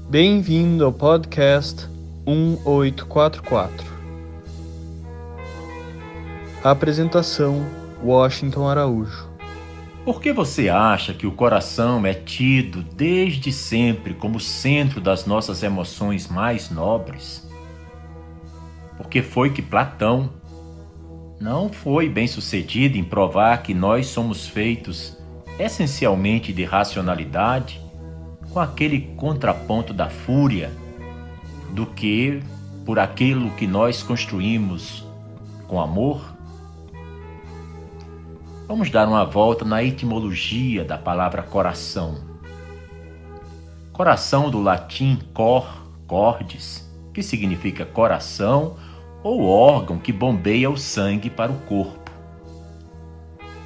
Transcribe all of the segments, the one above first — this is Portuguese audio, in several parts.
Bem-vindo ao podcast 1844. Apresentação: Washington Araújo. Por que você acha que o coração é tido desde sempre como centro das nossas emoções mais nobres? Porque foi que Platão não foi bem-sucedido em provar que nós somos feitos essencialmente de racionalidade, com aquele contraponto da fúria, do que por aquilo que nós construímos com amor? Vamos dar uma volta na etimologia da palavra coração. Coração do latim cordis, que significa coração ou órgão que bombeia o sangue para o corpo.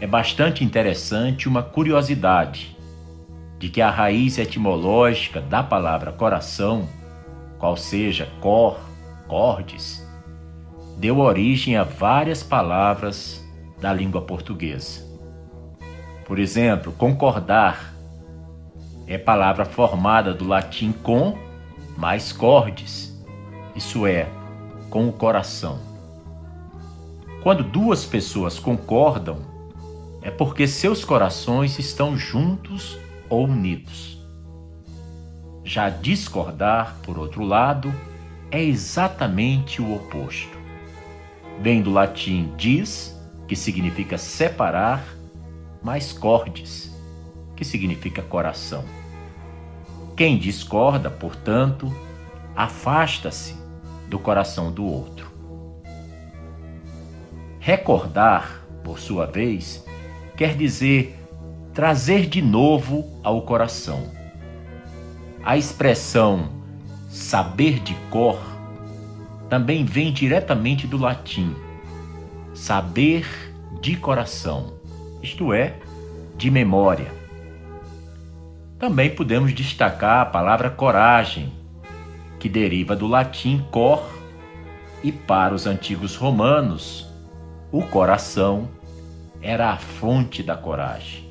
É bastante interessante uma curiosidade de que a raiz etimológica da palavra coração, qual seja cordis, deu origem a várias palavras da língua portuguesa. Por exemplo, concordar é palavra formada do latim com mais cordis, isso é, com o coração. Quando duas pessoas concordam, é porque seus corações estão juntos ou unidos. Já discordar, por outro lado, é exatamente o oposto. Vem do latim dis, que significa separar, mais cordis, que significa coração. Quem discorda, portanto, afasta-se do coração do outro. Recordar, por sua vez, quer dizer trazer de novo ao coração. A expressão saber de cor também vem diretamente do latim, saber de coração, isto é, de memória. Também podemos destacar a palavra coragem, que deriva do latim cor, e para os antigos romanos, o coração era a fonte da coragem.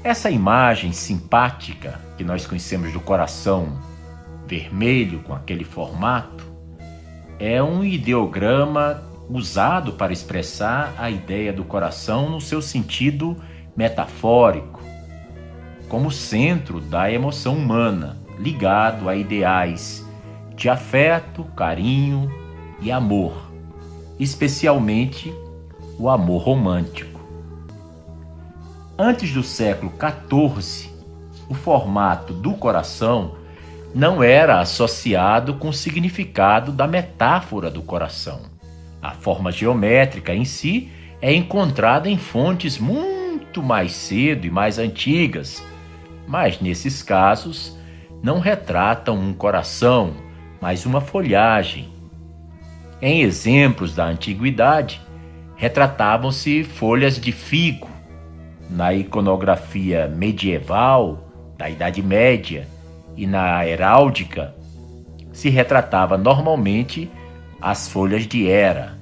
Essa imagem simpática que nós conhecemos do coração vermelho com aquele formato é um ideograma usado para expressar a ideia do coração no seu sentido metafórico, como centro da emoção humana, ligado a ideais de afeto, carinho e amor, especialmente o amor romântico. Antes do século XIV, o formato do coração não era associado com o significado da metáfora do coração. A forma geométrica em si é encontrada em fontes muito mais cedo e mais antigas, mas nesses casos não retratam um coração, mas uma folhagem. Em exemplos da antiguidade, retratavam-se folhas de figo. Na iconografia medieval, da Idade Média e na heráldica, se retratava normalmente as folhas de Hera.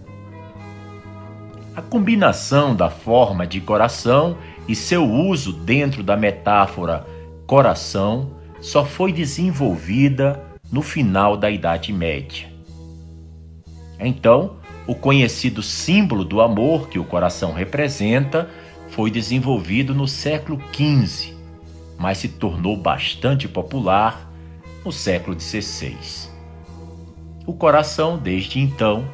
A combinação da forma de coração e seu uso dentro da metáfora coração só foi desenvolvida no final da Idade Média. Então, o conhecido símbolo do amor que o coração representa foi desenvolvido no século XV, mas se tornou bastante popular no século XVI. O coração, desde então,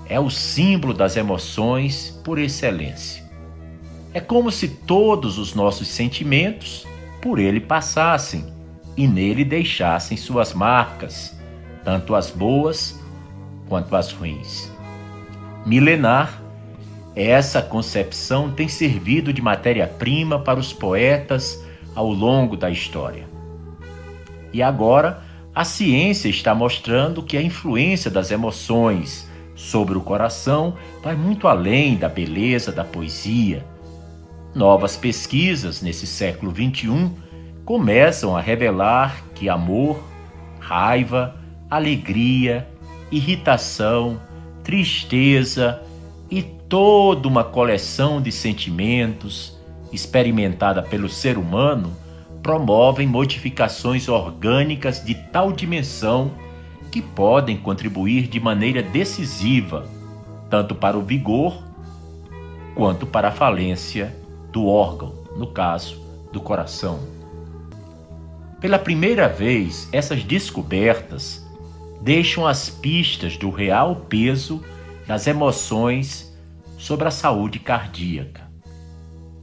é o símbolo das emoções por excelência. É como se todos os nossos sentimentos por ele passassem e nele deixassem suas marcas, tanto as boas quanto as ruins. Milenar, essa concepção tem servido de matéria-prima para os poetas ao longo da história. E agora, a ciência está mostrando que a influência das emoções sobre o coração vai muito além da beleza da poesia. Novas pesquisas nesse século XXI começam a revelar que amor, raiva, alegria, irritação, tristeza e toda uma coleção de sentimentos experimentada pelo ser humano promovem modificações orgânicas de tal dimensão que podem contribuir de maneira decisiva, tanto para o vigor quanto para a falência do órgão, no caso do coração. Pela primeira vez, essas descobertas deixam as pistas do real peso das emoções sobre a saúde cardíaca.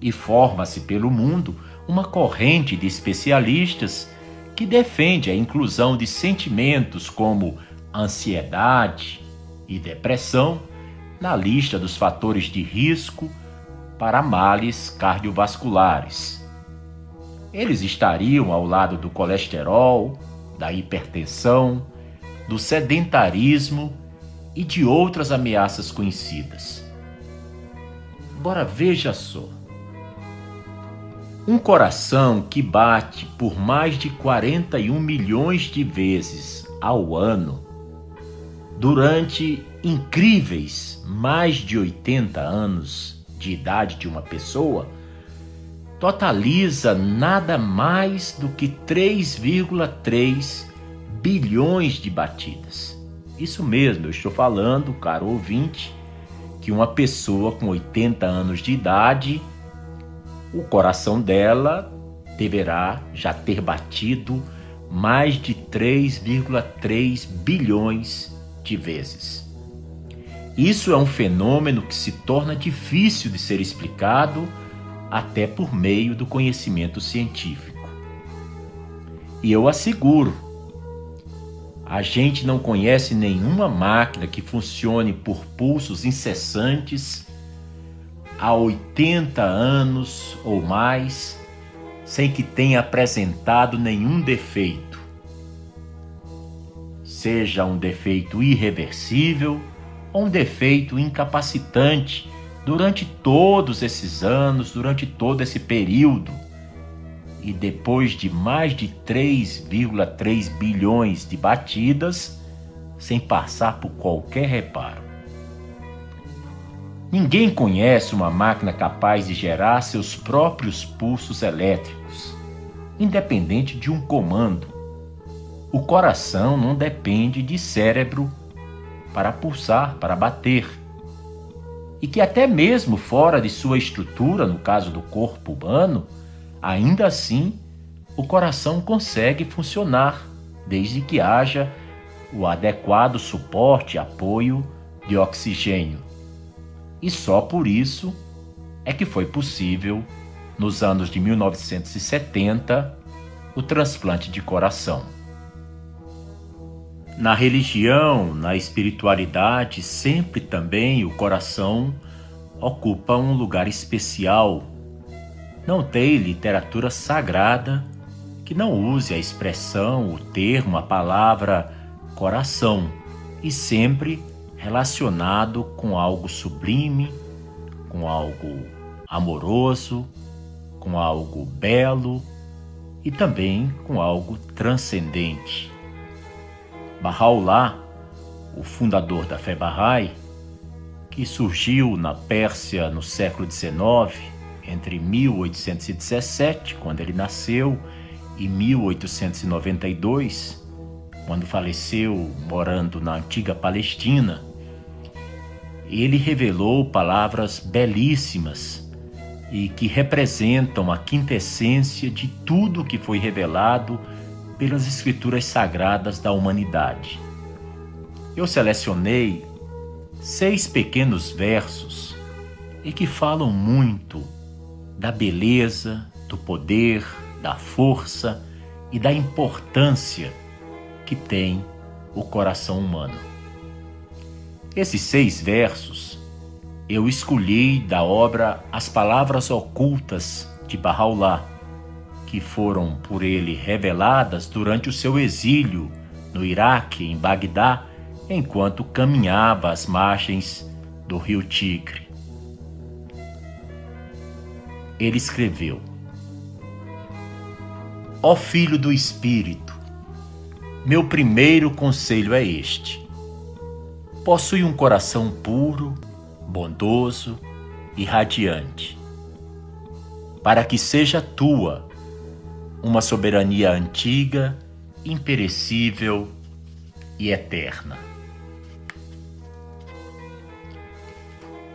E forma-se pelo mundo uma corrente de especialistas que defende a inclusão de sentimentos como ansiedade e depressão na lista dos fatores de risco para males cardiovasculares. Eles estariam ao lado do colesterol, da hipertensão, do sedentarismo e de outras ameaças conhecidas. Agora veja só. Um coração que bate por mais de 41 milhões de vezes ao ano, durante incríveis mais de 80 anos de idade de uma pessoa, totaliza nada mais do que 3,3 bilhões de batidas. Isso mesmo, eu estou falando, caro ouvinte, que uma pessoa com 80 anos de idade, o coração dela deverá já ter batido mais de 3,3 bilhões de vezes. Isso é um fenômeno que se torna difícil de ser explicado até por meio do conhecimento científico. E eu asseguro, a gente não conhece nenhuma máquina que funcione por pulsos incessantes há 80 anos ou mais, sem que tenha apresentado nenhum defeito. Seja um defeito irreversível ou um defeito incapacitante durante todos esses anos, durante todo esse período. E depois de mais de 3,3 bilhões de batidas, sem passar por qualquer reparo. Ninguém conhece uma máquina capaz de gerar seus próprios pulsos elétricos, independente de um comando. O coração não depende de cérebro para pulsar, para bater. E que até mesmo fora de sua estrutura, no caso do corpo humano, ainda assim o coração consegue funcionar, desde que haja o adequado suporte e apoio de oxigênio. E só por isso é que foi possível, nos anos de 1970, o transplante de coração. Na religião, na espiritualidade, sempre também o coração ocupa um lugar especial. Não tem literatura sagrada que não use a expressão, o termo, a palavra coração, e sempre relacionado com algo sublime, com algo amoroso, com algo belo e também com algo transcendente. Bahá'u'lláh, o fundador da fé Bahá'í, que surgiu na Pérsia no século XIX, entre 1817, quando ele nasceu, e 1892, quando faleceu morando na antiga Palestina, ele revelou palavras belíssimas e que representam a quintessência de tudo que foi revelado pelas escrituras sagradas da humanidade. Eu selecionei 6 pequenos versos e que falam muito da beleza, do poder, da força e da importância que tem o coração humano. Esses 6 versos eu escolhi da obra As Palavras Ocultas de Bahá'u'lláh, que foram por ele reveladas durante o seu exílio no Iraque, em Bagdá, enquanto caminhava às margens do rio Tigre. Ele escreveu: Ó Filho do Espírito, meu primeiro conselho é este: possui um coração puro, bondoso e radiante, para que seja tua uma soberania antiga, imperecível e eterna.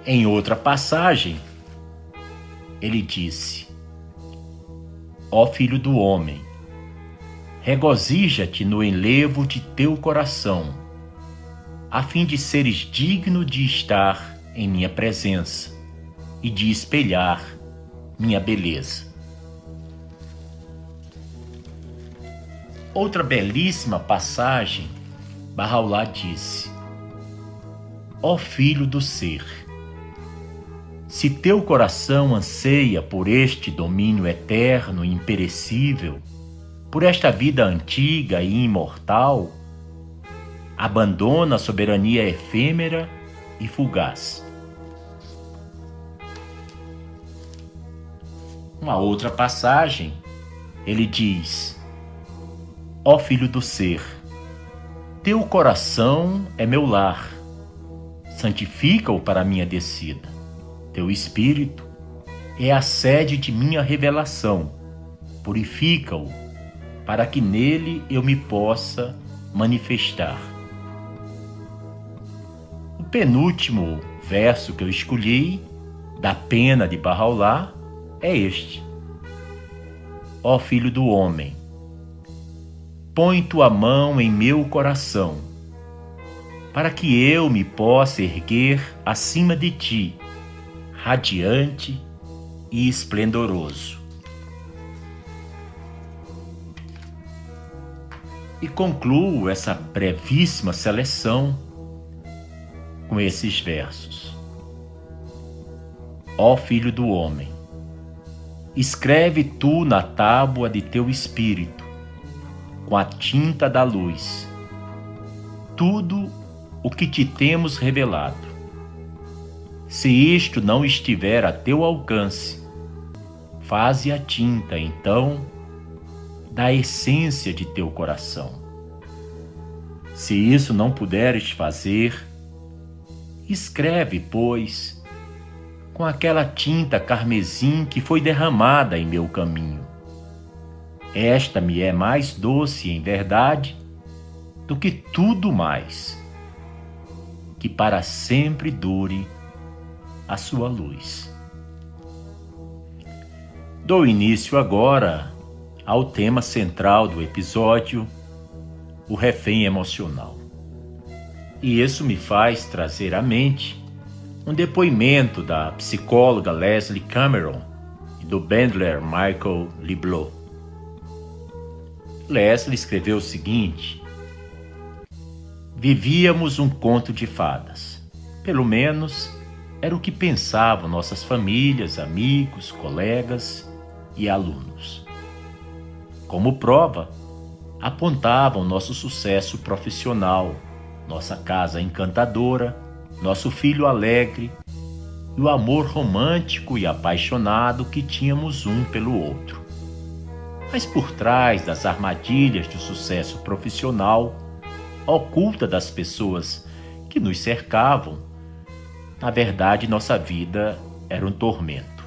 Em outra passagem, ele disse: Ó filho do homem, regozija-te no enlevo de teu coração, a fim de seres digno de estar em minha presença e de espelhar minha beleza. Outra belíssima passagem, Bahá'u'lláh disse: Ó filho do ser, se teu coração anseia por este domínio eterno e imperecível, por esta vida antiga e imortal, abandona a soberania efêmera e fugaz. Uma outra passagem, ele diz: Ó filho do ser, teu coração é meu lar, santifica-o para minha descida. Teu espírito é a sede de minha revelação, purifica-o para que nele eu me possa manifestar. O penúltimo verso que eu escolhi, da pena de Bahá'u'lláh, é este: Ó filho do homem, põe tua mão em meu coração, para que eu me possa erguer acima de ti, radiante e esplendoroso. E concluo essa brevíssima seleção com esses versos: Ó filho do homem, escreve tu na tábua de teu espírito, com a tinta da luz, tudo o que te temos revelado. Se isto não estiver a teu alcance, faze a tinta, então, da essência de teu coração. Se isso não puderes fazer, escreve, pois, com aquela tinta carmesim que foi derramada em meu caminho. Esta me é mais doce, em verdade, do que tudo mais, que para sempre dure a sua luz. Dou início agora ao tema central do episódio, o refém emocional. E isso me faz trazer à mente um depoimento da psicóloga Leslie Cameron e do Bandler Michael Lieblow. Leslie escreveu o seguinte: Vivíamos um conto de fadas. Pelo menos era o que pensavam nossas famílias, amigos, colegas e alunos. Como prova, apontavam nosso sucesso profissional, nossa casa encantadora, nosso filho alegre e o amor romântico e apaixonado que tínhamos um pelo outro. Mas por trás das armadilhas do sucesso profissional, oculta das pessoas que nos cercavam, na verdade, nossa vida era um tormento.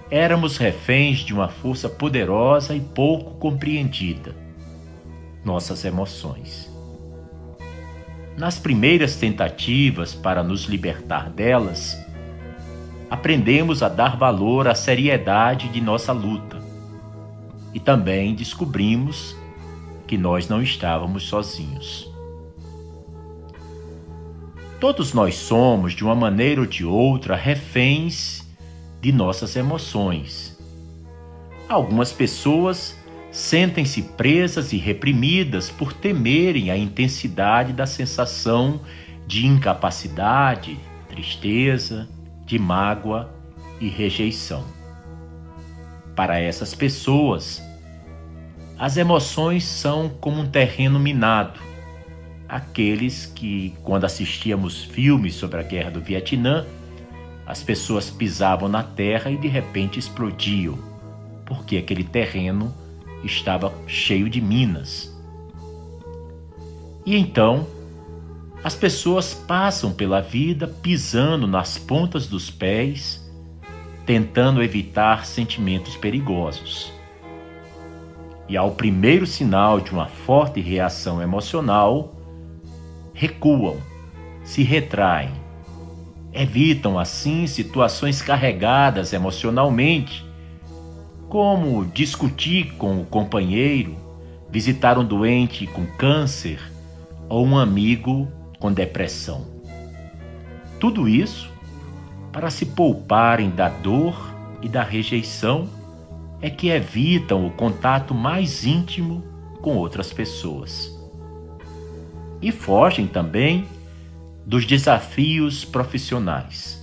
Éramos reféns de uma força poderosa e pouco compreendida, nossas emoções. Nas primeiras tentativas para nos libertar delas, aprendemos a dar valor à seriedade de nossa luta e também descobrimos que nós não estávamos sozinhos. Todos nós somos, de uma maneira ou de outra, reféns de nossas emoções. Algumas pessoas sentem-se presas e reprimidas por temerem a intensidade da sensação de incapacidade, tristeza, de mágoa e rejeição. Para essas pessoas, as emoções são como um terreno minado. Aqueles que, quando assistíamos filmes sobre a guerra do Vietnã, as pessoas pisavam na terra e de repente explodiam, porque aquele terreno estava cheio de minas. E então, as pessoas passam pela vida pisando nas pontas dos pés, tentando evitar sentimentos perigosos. e, ao primeiro sinal de uma forte reação emocional, recuam, se retraem, evitam assim situações carregadas emocionalmente, como discutir com o companheiro, visitar um doente com câncer ou um amigo com depressão. Tudo isso para se pouparem da dor e da rejeição é que evitam o contato mais íntimo com outras pessoas. E fogem também dos desafios profissionais,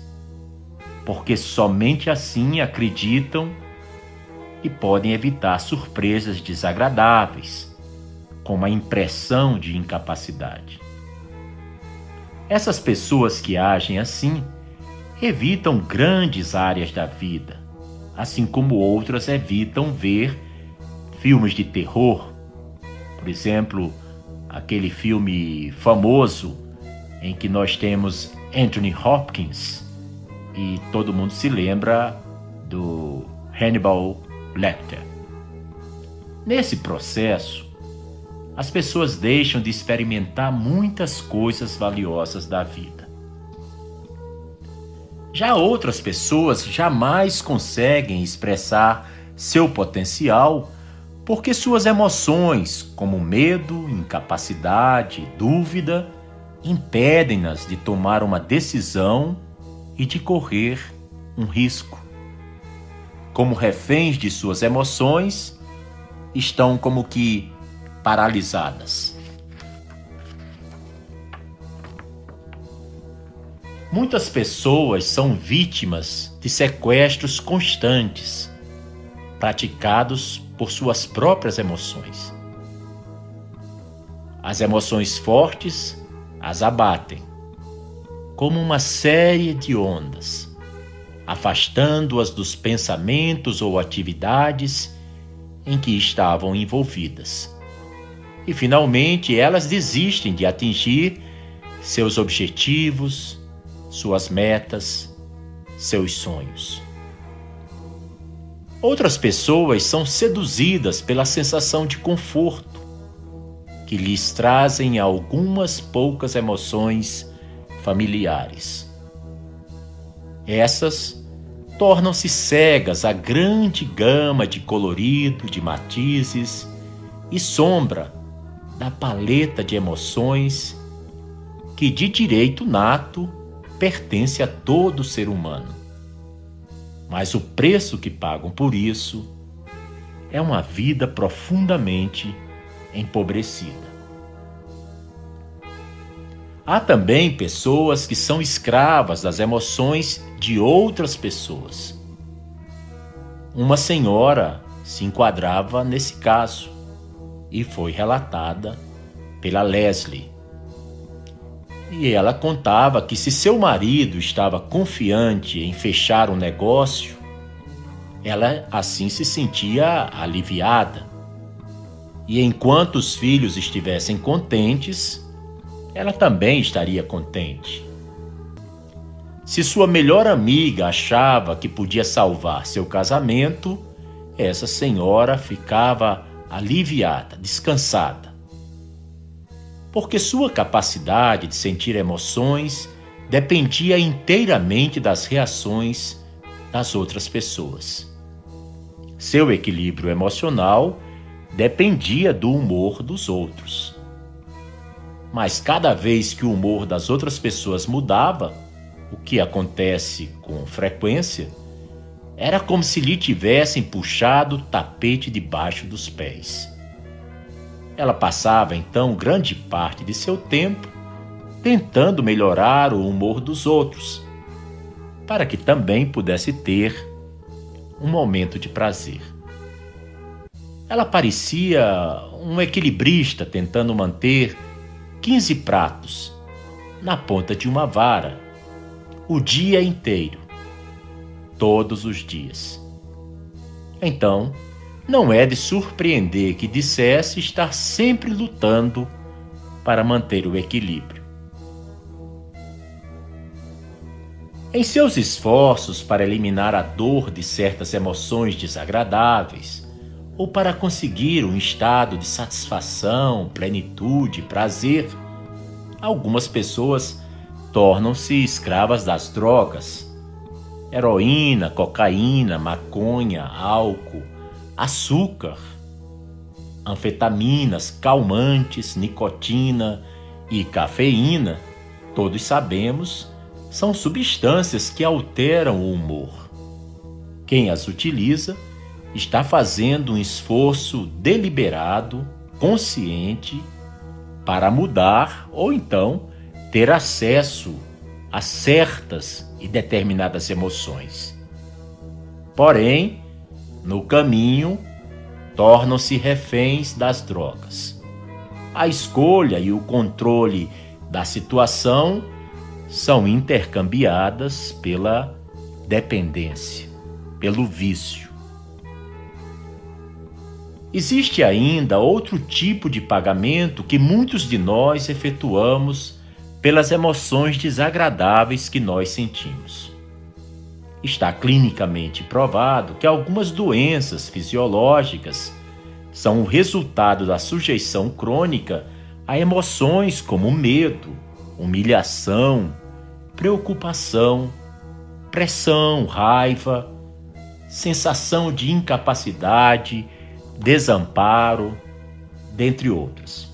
porque somente assim acreditam e podem evitar surpresas desagradáveis, como a impressão de incapacidade. Essas pessoas que agem assim evitam grandes áreas da vida, assim como outras evitam ver filmes de terror. Por exemplo, aquele filme famoso em que nós temos Anthony Hopkins e todo mundo se lembra do Hannibal Lecter. Nesse processo, as pessoas deixam de experimentar muitas coisas valiosas da vida. Já outras pessoas jamais conseguem expressar seu potencial porque suas emoções, como medo, incapacidade, dúvida, impedem-nas de tomar uma decisão e de correr um risco. Como reféns de suas emoções, estão como que paralisadas. Muitas pessoas são vítimas de sequestros constantes, praticados por suas próprias emoções. As emoções fortes as abatem, como uma série de ondas, afastando-as dos pensamentos ou atividades em que estavam envolvidas. E, finalmente, elas desistem de atingir seus objetivos, suas metas, seus sonhos. Outras pessoas são seduzidas pela sensação de conforto, que lhes trazem algumas poucas emoções familiares. Essas tornam-se cegas à grande gama de colorido, de matizes e sombra da paleta de emoções que, de direito nato, pertence a todo ser humano. Mas o preço que pagam por isso é uma vida profundamente empobrecida. Há também pessoas que são escravas das emoções de outras pessoas. Uma senhora se enquadrava nesse caso e foi relatada pela Leslie. E ela contava que, se seu marido estava confiante em fechar um negócio, ela assim se sentia aliviada. E enquanto os filhos estivessem contentes, ela também estaria contente. Se sua melhor amiga achava que podia salvar seu casamento, essa senhora ficava aliviada, descansada. Porque sua capacidade de sentir emoções dependia inteiramente das reações das outras pessoas. Seu equilíbrio emocional dependia do humor dos outros. Mas cada vez que o humor das outras pessoas mudava, o que acontece com frequência, era como se lhe tivessem puxado o tapete debaixo dos pés. Ela passava então grande parte de seu tempo tentando melhorar o humor dos outros, para que também pudesse ter um momento de prazer. Ela parecia um equilibrista tentando manter 15 pratos na ponta de uma vara o dia inteiro, todos os dias. Então, não é de surpreender que dissesse estar sempre lutando para manter o equilíbrio. Em seus esforços para eliminar a dor de certas emoções desagradáveis, ou para conseguir um estado de satisfação, plenitude, prazer. Algumas pessoas tornam-se escravas das drogas. Heroína, cocaína, maconha, álcool, açúcar, anfetaminas, calmantes, nicotina e cafeína, todos sabemos, são substâncias que alteram o humor. Quem as utiliza está fazendo um esforço deliberado, consciente, para mudar ou então ter acesso a certas e determinadas emoções. Porém, no caminho, tornam-se reféns das drogas. A escolha e o controle da situação são intercambiadas pela dependência, pelo vício. Existe ainda outro tipo de pagamento que muitos de nós efetuamos pelas emoções desagradáveis que nós sentimos. Está clinicamente provado que algumas doenças fisiológicas são o resultado da sujeição crônica a emoções como medo, humilhação, preocupação, pressão, raiva, sensação de incapacidade, desamparo, dentre outras.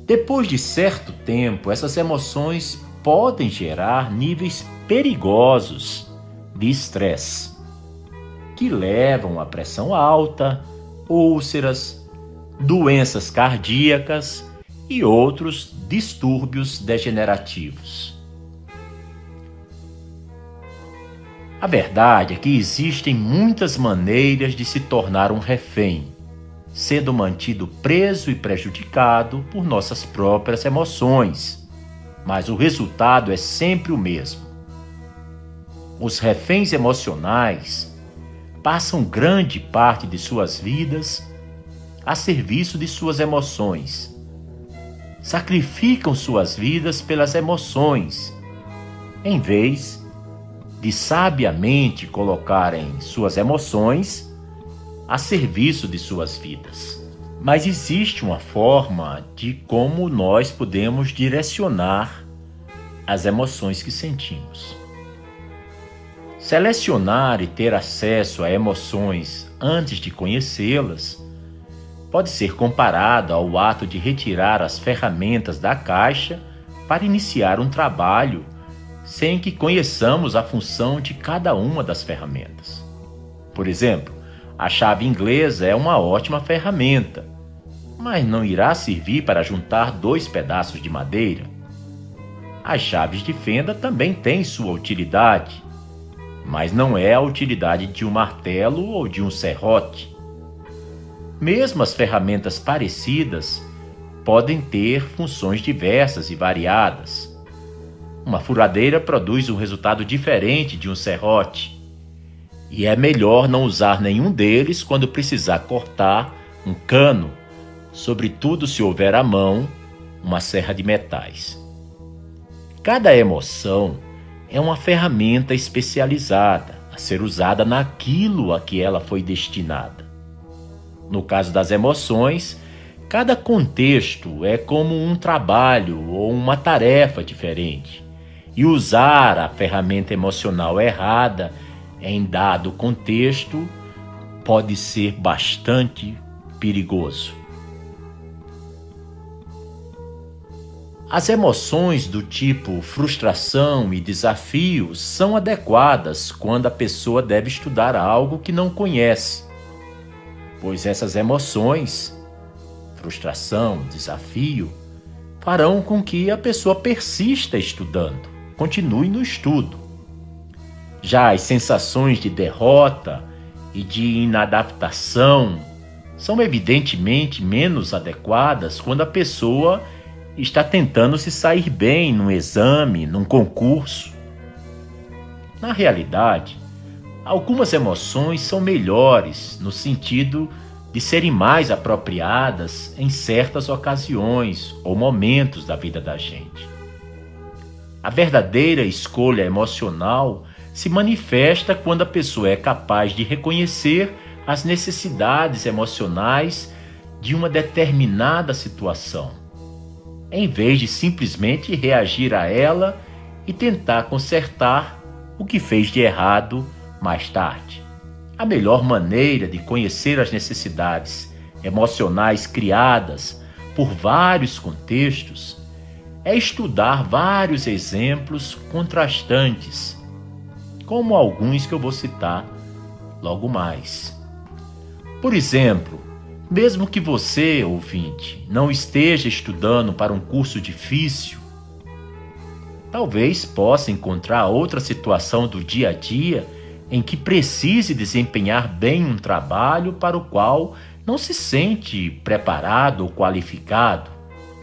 Depois de certo tempo, essas emoções podem gerar níveis perigosos de estresse, que levam à pressão alta, úlceras, doenças cardíacas e outros distúrbios degenerativos. A verdade é que existem muitas maneiras de se tornar um refém, sendo mantido preso e prejudicado por nossas próprias emoções, mas o resultado é sempre o mesmo. Os reféns emocionais passam grande parte de suas vidas a serviço de suas emoções. Sacrificam suas vidas pelas emoções, em vez de sabiamente colocarem suas emoções a serviço de suas vidas. Mas existe uma forma de como nós podemos direcionar as emoções que sentimos. Selecionar e ter acesso a emoções antes de conhecê-las pode ser comparado ao ato de retirar as ferramentas da caixa para iniciar um trabalho sem que conheçamos a função de cada uma das ferramentas. Por exemplo, a chave inglesa é uma ótima ferramenta, mas não irá servir para juntar 2 pedaços de madeira. As chaves de fenda também têm sua utilidade, mas não é a utilidade de um martelo ou de um serrote. Mesmo as ferramentas parecidas podem ter funções diversas e variadas. Uma furadeira produz um resultado diferente de um serrote, e é melhor não usar nenhum deles quando precisar cortar um cano, sobretudo se houver à mão uma serra de metais. Cada emoção é uma ferramenta especializada a ser usada naquilo a que ela foi destinada. No caso das emoções, cada contexto é como um trabalho ou uma tarefa diferente, e usar a ferramenta emocional errada em dado contexto pode ser bastante perigoso. As emoções do tipo frustração e desafio são adequadas quando a pessoa deve estudar algo que não conhece, pois essas emoções, frustração, desafio, farão com que a pessoa persista estudando, continue no estudo. Já as sensações de derrota e de inadaptação são evidentemente menos adequadas quando a pessoa está tentando se sair bem num exame, num concurso. Na realidade, algumas emoções são melhores no sentido de serem mais apropriadas em certas ocasiões ou momentos da vida da gente. A verdadeira escolha emocional se manifesta quando a pessoa é capaz de reconhecer as necessidades emocionais de uma determinada situação, em vez de simplesmente reagir a ela e tentar consertar o que fez de errado mais tarde. A melhor maneira de conhecer as necessidades emocionais criadas por vários contextos é estudar vários exemplos contrastantes, como alguns que eu vou citar logo mais. Por exemplo, mesmo que você, ouvinte, não esteja estudando para um curso difícil, talvez possa encontrar outra situação do dia a dia em que precise desempenhar bem um trabalho para o qual não se sente preparado ou qualificado,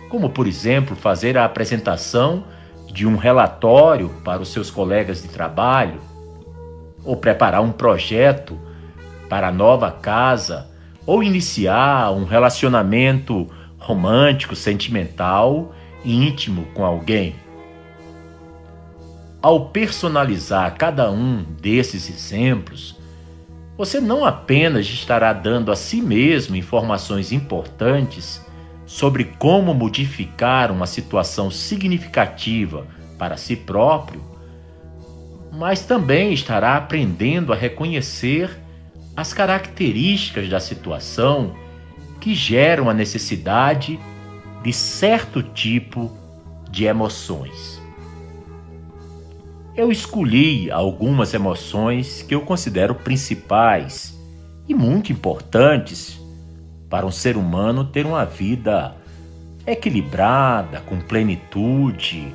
como, por exemplo, fazer a apresentação de um relatório para os seus colegas de trabalho, ou preparar um projeto para a nova casa, ou iniciar um relacionamento romântico, sentimental e íntimo com alguém. Ao personalizar cada um desses exemplos, você não apenas estará dando a si mesmo informações importantes sobre como modificar uma situação significativa para si próprio, mas também estará aprendendo a reconhecer as características da situação que geram a necessidade de certo tipo de emoções. Eu escolhi algumas emoções que eu considero principais e muito importantes para um ser humano ter uma vida equilibrada, com plenitude,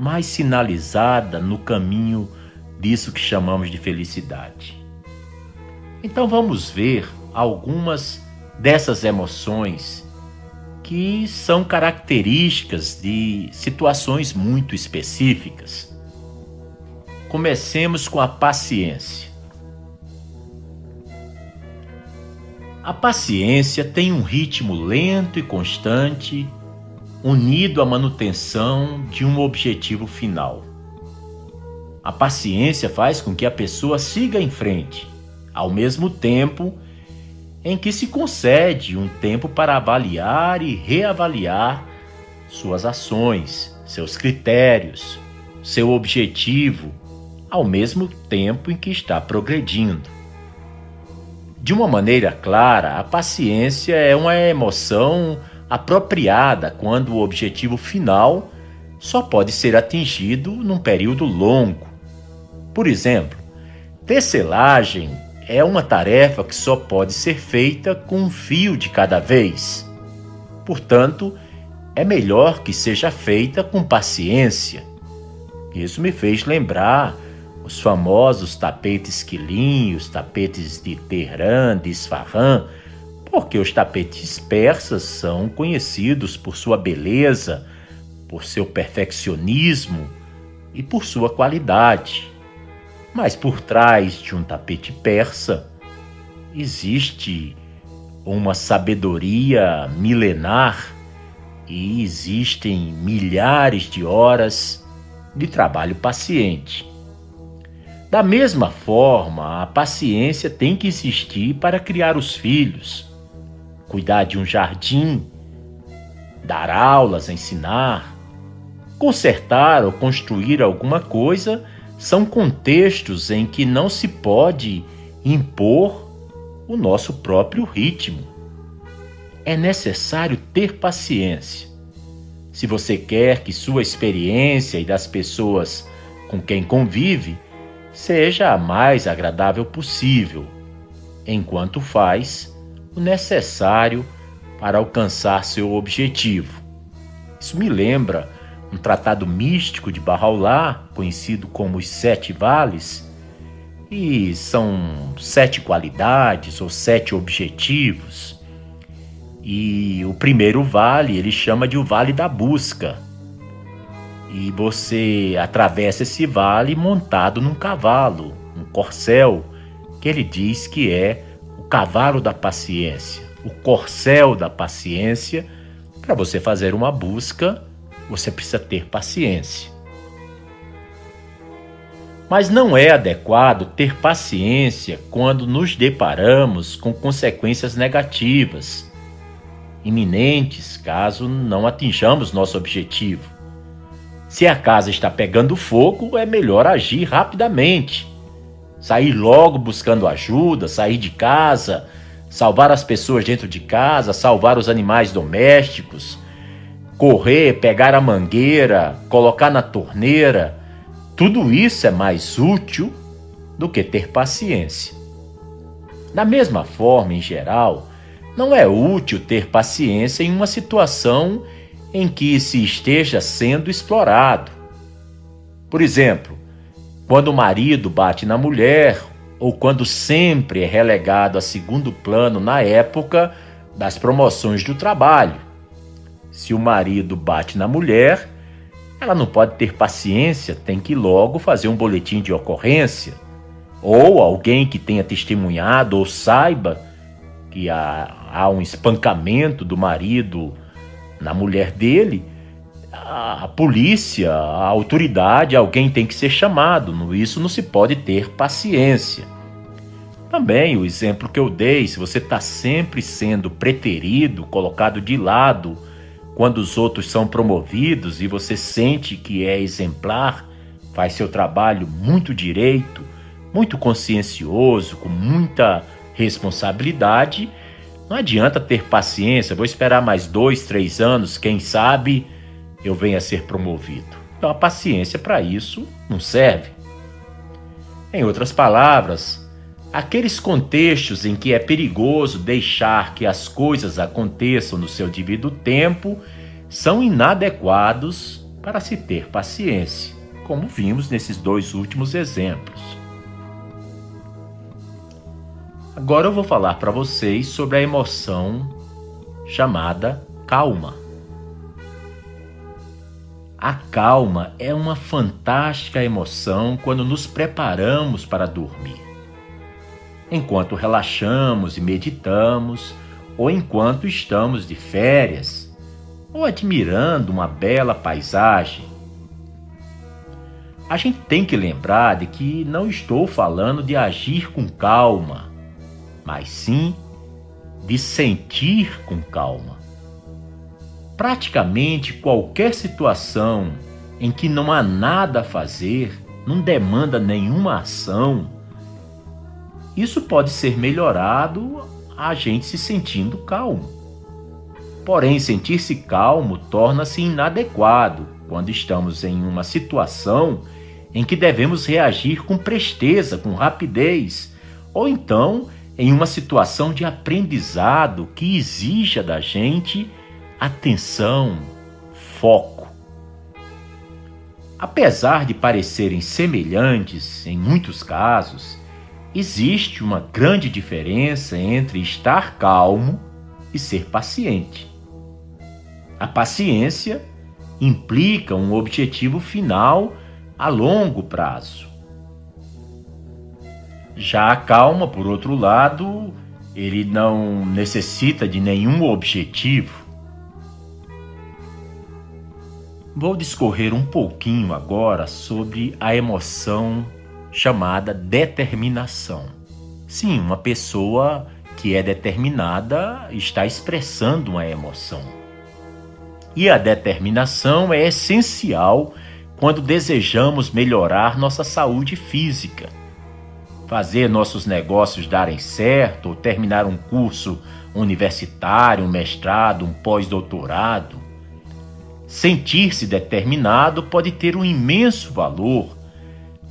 mais sinalizada no caminho disso que chamamos de felicidade. Então vamos ver algumas dessas emoções que são características de situações muito específicas. Comecemos com a paciência. A paciência tem um ritmo lento e constante, unido à manutenção de um objetivo final. A paciência faz com que a pessoa siga em frente, ao mesmo tempo em que se concede um tempo para avaliar e reavaliar suas ações, seus critérios, seu objetivo, ao mesmo tempo em que está progredindo. De uma maneira clara, a paciência é uma emoção apropriada quando o objetivo final só pode ser atingido num período longo. Por exemplo, tecelagem é uma tarefa que só pode ser feita com um fio de cada vez. Portanto, é melhor que seja feita com paciência. Isso me fez lembrar os famosos tapetes Quilin, os tapetes de Teherã, de Isfahan, porque os tapetes persas são conhecidos por sua beleza, por seu perfeccionismo e por sua qualidade. Mas por trás de um tapete persa existe uma sabedoria milenar e existem milhares de horas de trabalho paciente. Da mesma forma, a paciência tem que existir para criar os filhos, cuidar de um jardim, dar aulas, ensinar, consertar ou construir alguma coisa. São contextos em que não se pode impor o nosso próprio ritmo. É necessário ter paciência. Se você quer que sua experiência e das pessoas com quem convive seja a mais agradável possível, enquanto faz o necessário para alcançar seu objetivo. Isso me lembra um tratado místico de Bahá'u'lláh, conhecido como os 7 vales, e são 7 qualidades ou 7 objetivos. E o primeiro vale ele chama de o vale da busca. E você atravessa esse vale montado num cavalo, um corcel, que ele diz que é o cavalo da paciência, o corcel da paciência. Para você fazer uma busca, você precisa ter paciência. Mas não é adequado ter paciência quando nos deparamos com consequências negativas, iminentes, caso não atinjamos nosso objetivo. Se a casa está pegando fogo, é melhor agir rapidamente. Sair logo buscando ajuda, sair de casa, salvar as pessoas dentro de casa, salvar os animais domésticos, correr, pegar a mangueira, colocar na torneira. Tudo isso é mais útil do que ter paciência. Da mesma forma, em geral, não é útil ter paciência em uma situação em que se esteja sendo explorado. Por exemplo, quando o marido bate na mulher, ou quando sempre é relegado a segundo plano na época das promoções do trabalho. Se o marido bate na mulher, ela não pode ter paciência, tem que logo fazer um boletim de ocorrência. Ou alguém que tenha testemunhado ou saiba que há um espancamento do marido na mulher dele, a polícia, a autoridade, alguém tem que ser chamado. Isso não se pode ter paciência. Também o exemplo que eu dei, se você está sempre sendo preterido, colocado de lado, quando os outros são promovidos e você sente que é exemplar, faz seu trabalho muito direito, muito consciencioso, com muita responsabilidade, não adianta ter paciência, vou esperar mais 2, 3 anos, quem sabe eu venha a ser promovido. Então a paciência para isso não serve. Em outras palavras, aqueles contextos em que é perigoso deixar que as coisas aconteçam no seu devido tempo são inadequados para se ter paciência, como vimos nesses 2 últimos exemplos. Agora eu vou falar para vocês sobre a emoção chamada calma. A calma é uma fantástica emoção quando nos preparamos para dormir. Enquanto relaxamos e meditamos, ou enquanto estamos de férias, ou admirando uma bela paisagem. A gente tem que lembrar de que não estou falando de agir com calma, mas sim de sentir com calma. Praticamente qualquer situação em que não há nada a fazer, não demanda nenhuma ação, isso pode ser melhorado a gente se sentindo calmo. Porém, sentir-se calmo torna-se inadequado quando estamos em uma situação em que devemos reagir com presteza, com rapidez, ou então em uma situação de aprendizado que exija da gente atenção, foco. Apesar de parecerem semelhantes em muitos casos, existe uma grande diferença entre estar calmo e ser paciente. A paciência implica um objetivo final a longo prazo. Já a calma, por outro lado, ele não necessita de nenhum objetivo. Vou discorrer um pouquinho agora sobre a emoção chamada determinação. Sim, uma pessoa que é determinada está expressando uma emoção. E a determinação é essencial quando desejamos melhorar nossa saúde física, fazer nossos negócios darem certo, ou terminar um curso universitário, um mestrado, um pós-doutorado. Sentir-se determinado pode ter um imenso valor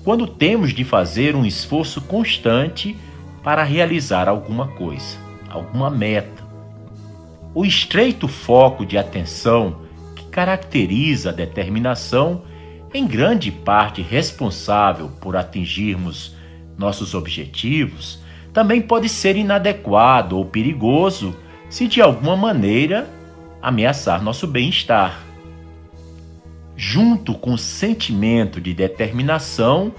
quando temos de fazer um esforço constante para realizar alguma coisa, alguma meta. O estreito foco de atenção que caracteriza a determinação, em grande parte responsável por atingirmos nossos objetivos, também pode ser inadequado ou perigoso se de alguma maneira ameaçar nosso bem-estar. Junto com o sentimento de determinação,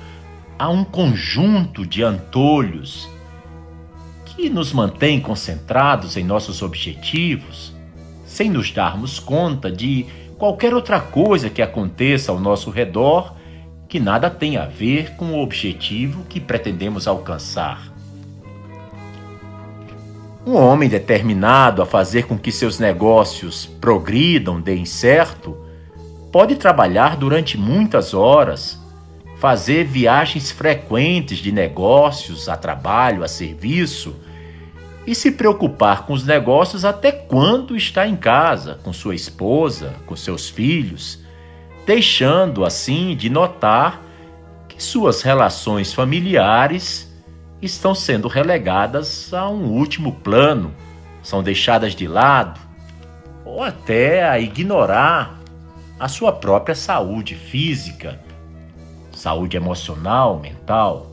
há um conjunto de antolhos que nos mantém concentrados em nossos objetivos, sem nos darmos conta de qualquer outra coisa que aconteça ao nosso redor que nada tem a ver com o objetivo que pretendemos alcançar. Um homem determinado a fazer com que seus negócios progridam, deem certo, pode trabalhar durante muitas horas, fazer viagens frequentes de negócios, a trabalho, a serviço, e se preocupar com os negócios até quando está em casa, com sua esposa, com seus filhos, deixando assim de notar que suas relações familiares estão sendo relegadas a um último plano, são deixadas de lado, ou até a ignorar a sua própria saúde física, saúde emocional, mental.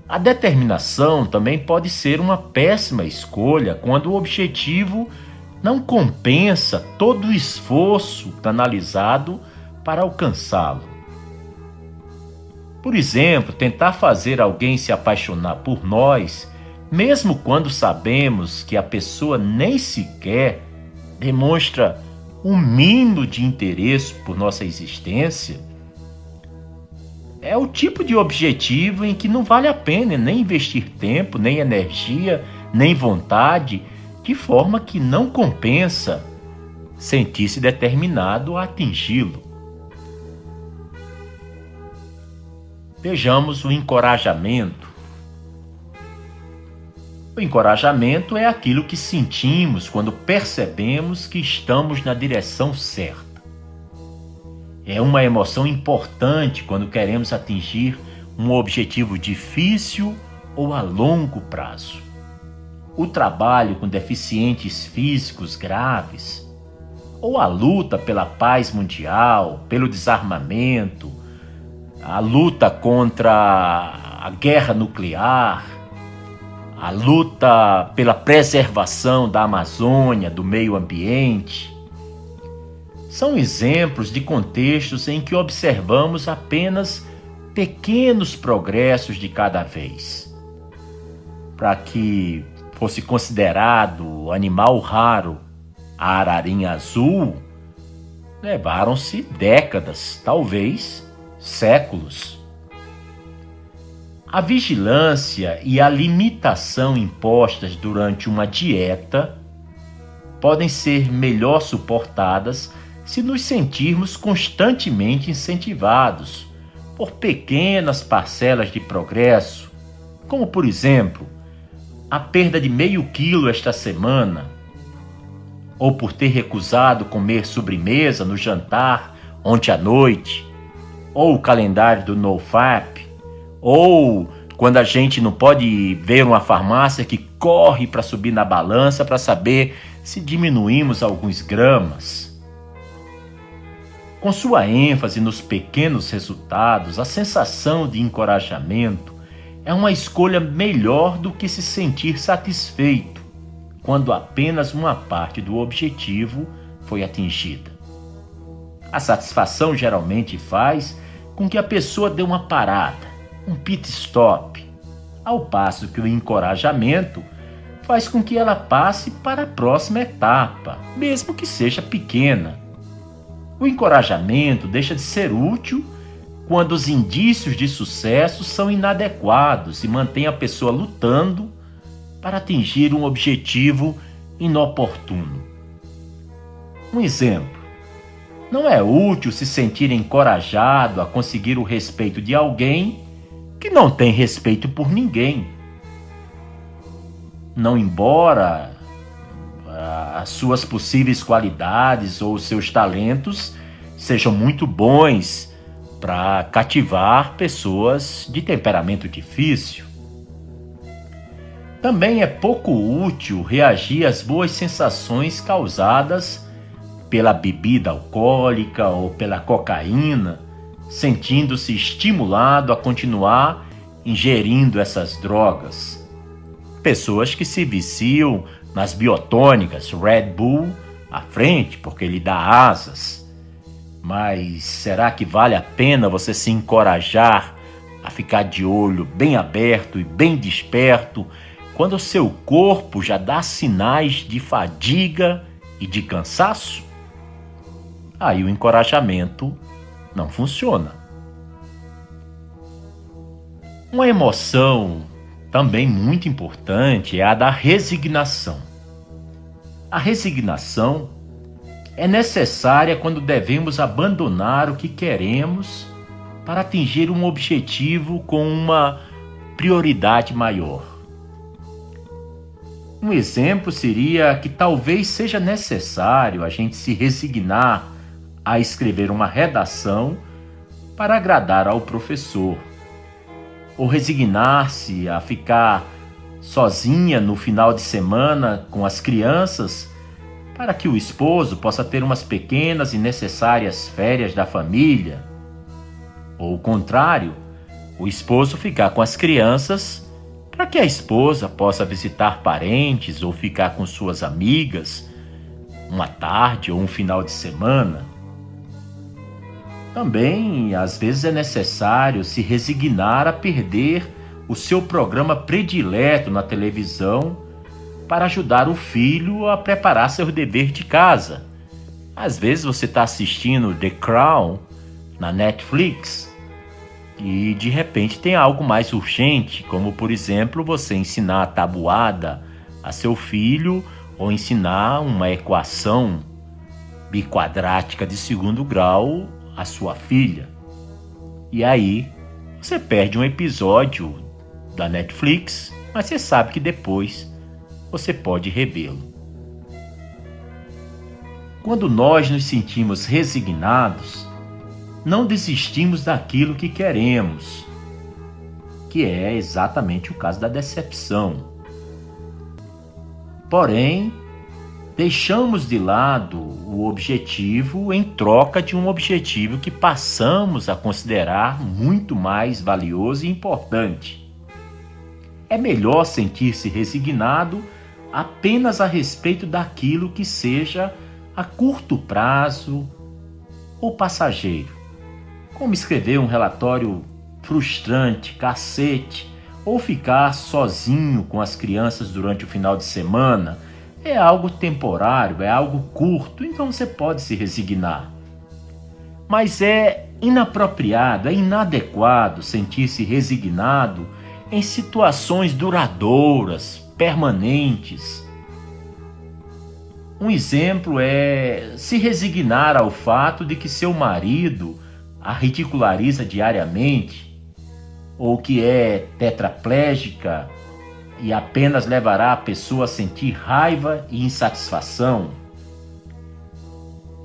A determinação também pode ser uma péssima escolha quando o objetivo não compensa todo o esforço canalizado para alcançá-lo. Por exemplo, tentar fazer alguém se apaixonar por nós, mesmo quando sabemos que a pessoa nem sequer demonstra um mínimo de interesse por nossa existência, é o tipo de objetivo em que não vale a pena nem investir tempo, nem energia, nem vontade, de forma que não compensa sentir-se determinado a atingi-lo. Vejamos o encorajamento. O encorajamento é aquilo que sentimos quando percebemos que estamos na direção certa. É uma emoção importante quando queremos atingir um objetivo difícil ou a longo prazo. O trabalho com deficientes físicos graves, ou a luta pela paz mundial, pelo desarmamento, a luta contra a guerra nuclear, a luta pela preservação da Amazônia, do meio ambiente, são exemplos de contextos em que observamos apenas pequenos progressos de cada vez. Para que fosse considerado animal raro a ararinha azul, levaram-se décadas, talvez séculos. A vigilância e a limitação impostas durante uma dieta podem ser melhor suportadas se nos sentirmos constantemente incentivados por pequenas parcelas de progresso, como, por exemplo, a perda de meio quilo esta semana, ou por ter recusado comer sobremesa no jantar ontem à noite, ou o calendário do NoFap, ou quando a gente não pode ver uma farmácia que corre para subir na balança para saber se diminuímos alguns gramas. Com sua ênfase nos pequenos resultados, a sensação de encorajamento é uma escolha melhor do que se sentir satisfeito quando apenas uma parte do objetivo foi atingida. A satisfação geralmente faz com que a pessoa dê uma parada, um pit stop, ao passo que o encorajamento faz com que ela passe para a próxima etapa, mesmo que seja pequena. O encorajamento deixa de ser útil quando os indícios de sucesso são inadequados e mantém a pessoa lutando para atingir um objetivo inoportuno. Um exemplo: não é útil se sentir encorajado a conseguir o respeito de alguém que não tem respeito por ninguém. Não embora as suas possíveis qualidades ou seus talentos sejam muito bons para cativar pessoas de temperamento difícil. Também é pouco útil reagir às boas sensações causadas pela bebida alcoólica ou pela cocaína, sentindo-se estimulado a continuar ingerindo essas drogas. Pessoas que se viciam nas biotônicas, Red Bull à frente, porque lhe dá asas. Mas será que vale a pena você se encorajar a ficar de olho bem aberto e bem desperto quando o seu corpo já dá sinais de fadiga e de cansaço? Aí o encorajamento não funciona. Uma emoção também muito importante é a da resignação. A resignação é necessária quando devemos abandonar o que queremos para atingir um objetivo com uma prioridade maior. Um exemplo seria que talvez seja necessário a gente se resignar a escrever uma redação para agradar ao professor, ou resignar-se a ficar sozinha no final de semana com as crianças para que o esposo possa ter umas pequenas e necessárias férias da família. Ou o contrário, o esposo ficar com as crianças para que a esposa possa visitar parentes ou ficar com suas amigas uma tarde ou um final de semana. Também, às vezes, é necessário se resignar a perder o seu programa predileto na televisão para ajudar o filho a preparar seu dever de casa. Às vezes você está assistindo The Crown na Netflix e de repente tem algo mais urgente, como por exemplo você ensinar a tabuada a seu filho ou ensinar uma equação biquadrática de segundo grau à sua filha. E aí você perde um episódio da Netflix, mas você sabe que depois você pode revê-lo. Quando nós nos sentimos resignados, não desistimos daquilo que queremos, que é exatamente o caso da decepção. Porém, deixamos de lado o objetivo em troca de um objetivo que passamos a considerar muito mais valioso e importante. É melhor sentir-se resignado apenas a respeito daquilo que seja a curto prazo ou passageiro, como escrever um relatório frustrante, cacete, ou ficar sozinho com as crianças durante o final de semana. É algo temporário, é algo curto, então você pode se resignar. Mas é inapropriado, é inadequado sentir-se resignado em situações duradouras, permanentes. Um exemplo é se resignar ao fato de que seu marido a ridiculariza diariamente, ou que é tetraplégica e apenas levará a pessoa a sentir raiva e insatisfação.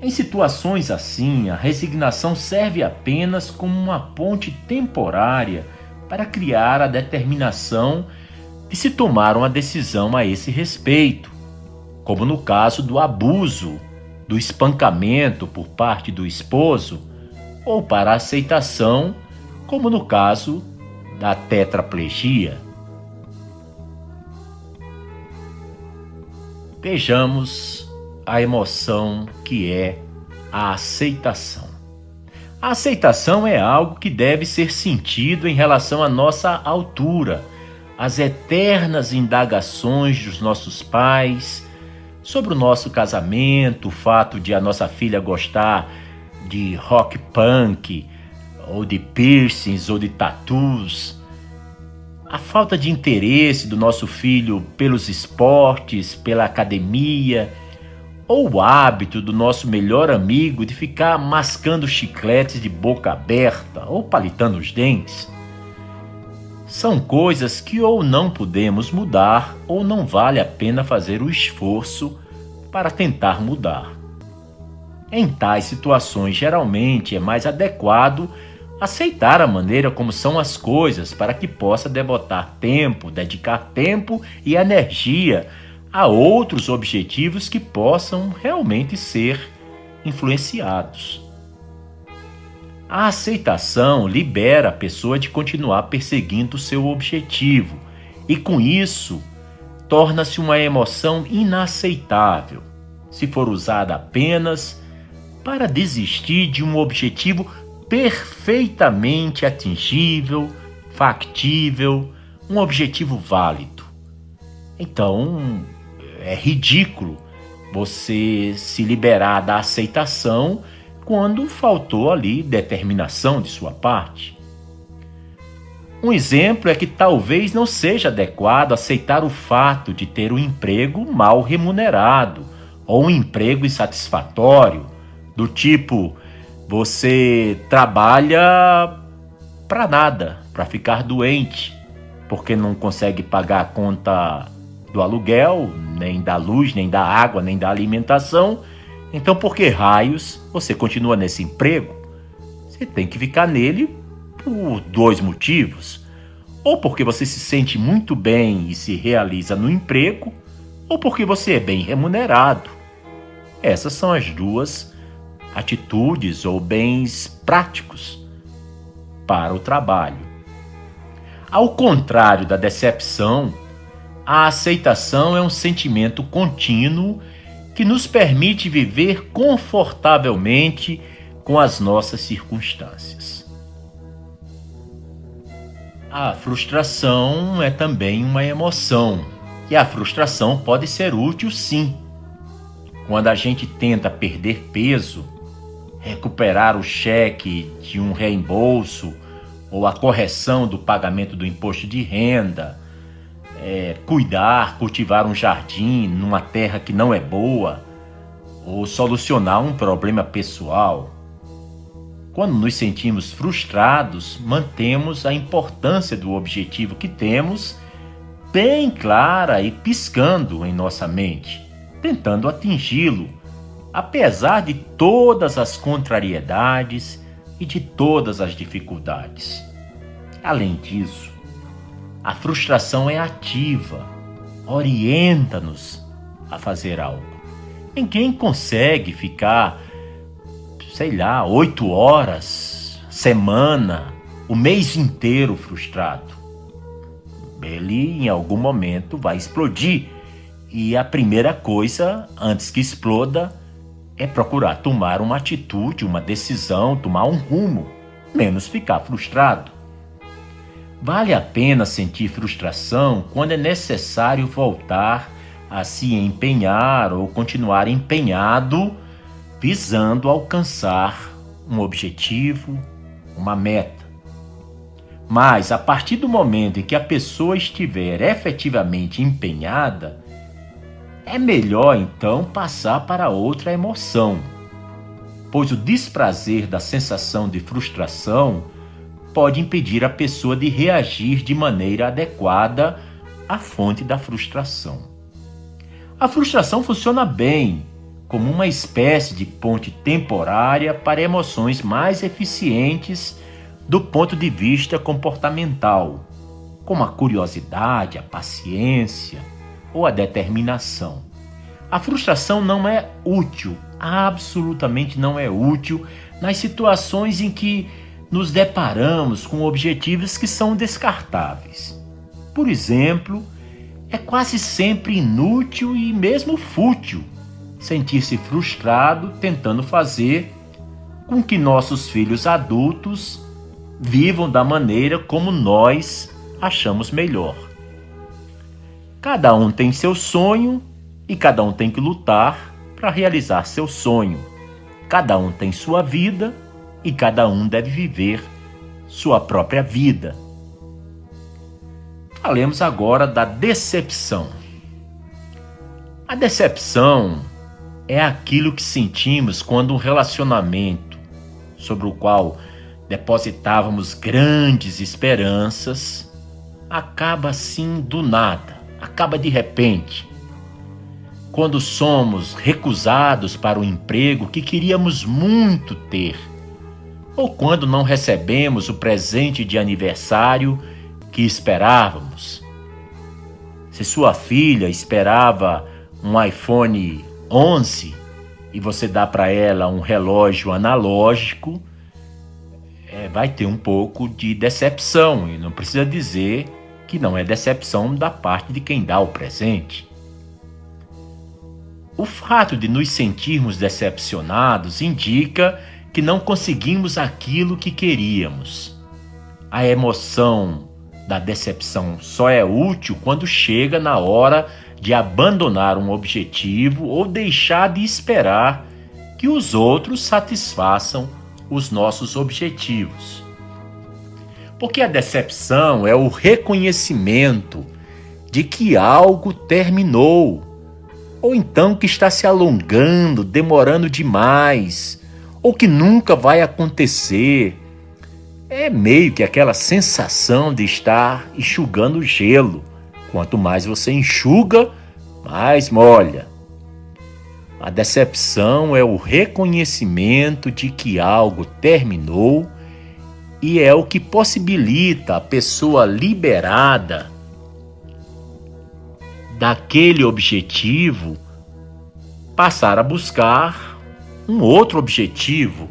Em situações assim, a resignação serve apenas como uma ponte temporária para criar a determinação de se tomar uma decisão a esse respeito, como no caso do abuso, do espancamento por parte do esposo, ou para a aceitação, como no caso da tetraplegia. Vejamos a emoção que é a aceitação. A aceitação é algo que deve ser sentido em relação à nossa altura, às eternas indagações dos nossos pais sobre o nosso casamento, o fato de a nossa filha gostar de rock punk, ou de piercings, ou de tattoos, a falta de interesse do nosso filho pelos esportes, pela academia, ou o hábito do nosso melhor amigo de ficar mascando chicletes de boca aberta ou palitando os dentes. São coisas que ou não podemos mudar ou não vale a pena fazer o esforço para tentar mudar. Em tais situações, geralmente é mais adequado aceitar a maneira como são as coisas para que possa devotar tempo, dedicar tempo e energia a outros objetivos que possam realmente ser influenciados. A aceitação libera a pessoa de continuar perseguindo o seu objetivo e, com isso, torna-se uma emoção inaceitável se for usada apenas para desistir de um objetivo perfeitamente atingível, factível, um objetivo válido. Então, é ridículo você se liberar da aceitação quando faltou ali determinação de sua parte. Um exemplo é que talvez não seja adequado aceitar o fato de ter um emprego mal remunerado ou um emprego insatisfatório, do tipo, você trabalha para nada, para ficar doente, porque não consegue pagar a conta do aluguel, nem da luz, nem da água, nem da alimentação. Então, por que raios você continua nesse emprego? Você tem que ficar nele por 2 motivos. Ou porque você se sente muito bem e se realiza no emprego, ou porque você é bem remunerado. Essas são as 2 atitudes ou bens práticos para o trabalho. Ao contrário da decepção, a aceitação é um sentimento contínuo que nos permite viver confortavelmente com as nossas circunstâncias. A frustração é também uma emoção, e a frustração pode ser útil sim. Quando a gente tenta perder peso, recuperar o cheque de um reembolso ou a correção do pagamento do imposto de renda, cultivar um jardim numa terra que não é boa, ou solucionar um problema pessoal. Quando nos sentimos frustrados, mantemos a importância do objetivo que temos bem clara e piscando em nossa mente, tentando atingi-lo, apesar de todas as contrariedades e de todas as dificuldades. Além disso, a frustração é ativa, orienta-nos a fazer algo. Ninguém consegue ficar, 8 horas, semana, o mês inteiro frustrado. Ele, em algum momento, vai explodir. E a primeira coisa, antes que exploda, é procurar tomar uma atitude, uma decisão, tomar um rumo, menos ficar frustrado. Vale a pena sentir frustração quando é necessário voltar a se empenhar ou continuar empenhado, visando alcançar um objetivo, uma meta. Mas, a partir do momento em que a pessoa estiver efetivamente empenhada, é melhor então passar para outra emoção, pois o desprazer da sensação de frustração pode impedir a pessoa de reagir de maneira adequada à fonte da frustração. A frustração funciona bem como uma espécie de ponte temporária para emoções mais eficientes do ponto de vista comportamental, como a curiosidade, a paciência ou a determinação. A frustração não é útil, absolutamente não é útil nas situações em que nos deparamos com objetivos que são descartáveis. Por exemplo, é quase sempre inútil e mesmo fútil sentir-se frustrado tentando fazer com que nossos filhos adultos vivam da maneira como nós achamos melhor. Cada um tem seu sonho e cada um tem que lutar para realizar seu sonho. Cada um tem sua vida e cada um deve viver sua própria vida. Falemos agora da decepção. A decepção é aquilo que sentimos quando um relacionamento sobre o qual depositávamos grandes esperanças acaba assim do nada, acaba de repente. Quando somos recusados para o emprego que queríamos muito ter, ou quando não recebemos o presente de aniversário que esperávamos. Se sua filha esperava um iPhone 11 e você dá para ela um relógio analógico, vai ter um pouco de decepção, e não precisa dizer que não é decepção da parte de quem dá o presente. O fato de nos sentirmos decepcionados indica que não conseguimos aquilo que queríamos. A emoção da decepção só é útil quando chega na hora de abandonar um objetivo ou deixar de esperar que os outros satisfaçam os nossos objetivos. Porque a decepção é o reconhecimento de que algo terminou, ou então que está se alongando, demorando demais, ou que nunca vai acontecer. É meio que aquela sensação de estar enxugando gelo. Quanto mais você enxuga, mais molha. A decepção é o reconhecimento de que algo terminou e é o que possibilita a pessoa liberada daquele objetivo passar a buscar um outro objetivo,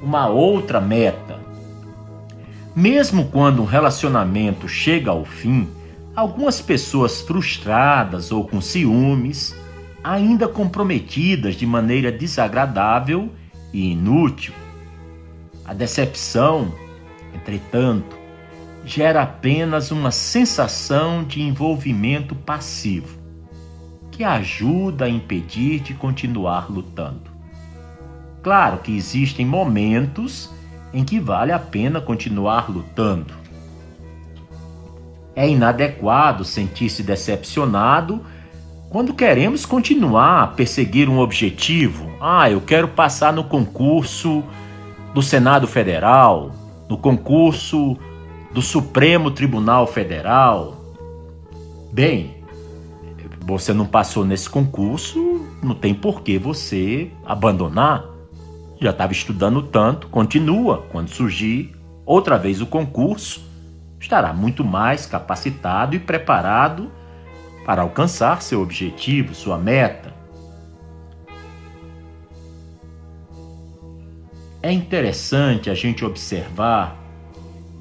uma outra meta. Mesmo quando um relacionamento chega ao fim, algumas pessoas frustradas ou com ciúmes, ainda comprometidas de maneira desagradável e inútil. A decepção, entretanto, gera apenas uma sensação de envolvimento passivo, que ajuda a impedir de continuar lutando. Claro que existem momentos em que vale a pena continuar lutando. É inadequado sentir-se decepcionado quando queremos continuar a perseguir um objetivo. Eu quero passar no concurso do Senado Federal, no concurso do Supremo Tribunal Federal. Bem, você não passou nesse concurso, não tem por que você abandonar. Já estava estudando tanto, continua. Quando surgir outra vez o concurso, estará muito mais capacitado e preparado para alcançar seu objetivo, sua meta. É interessante a gente observar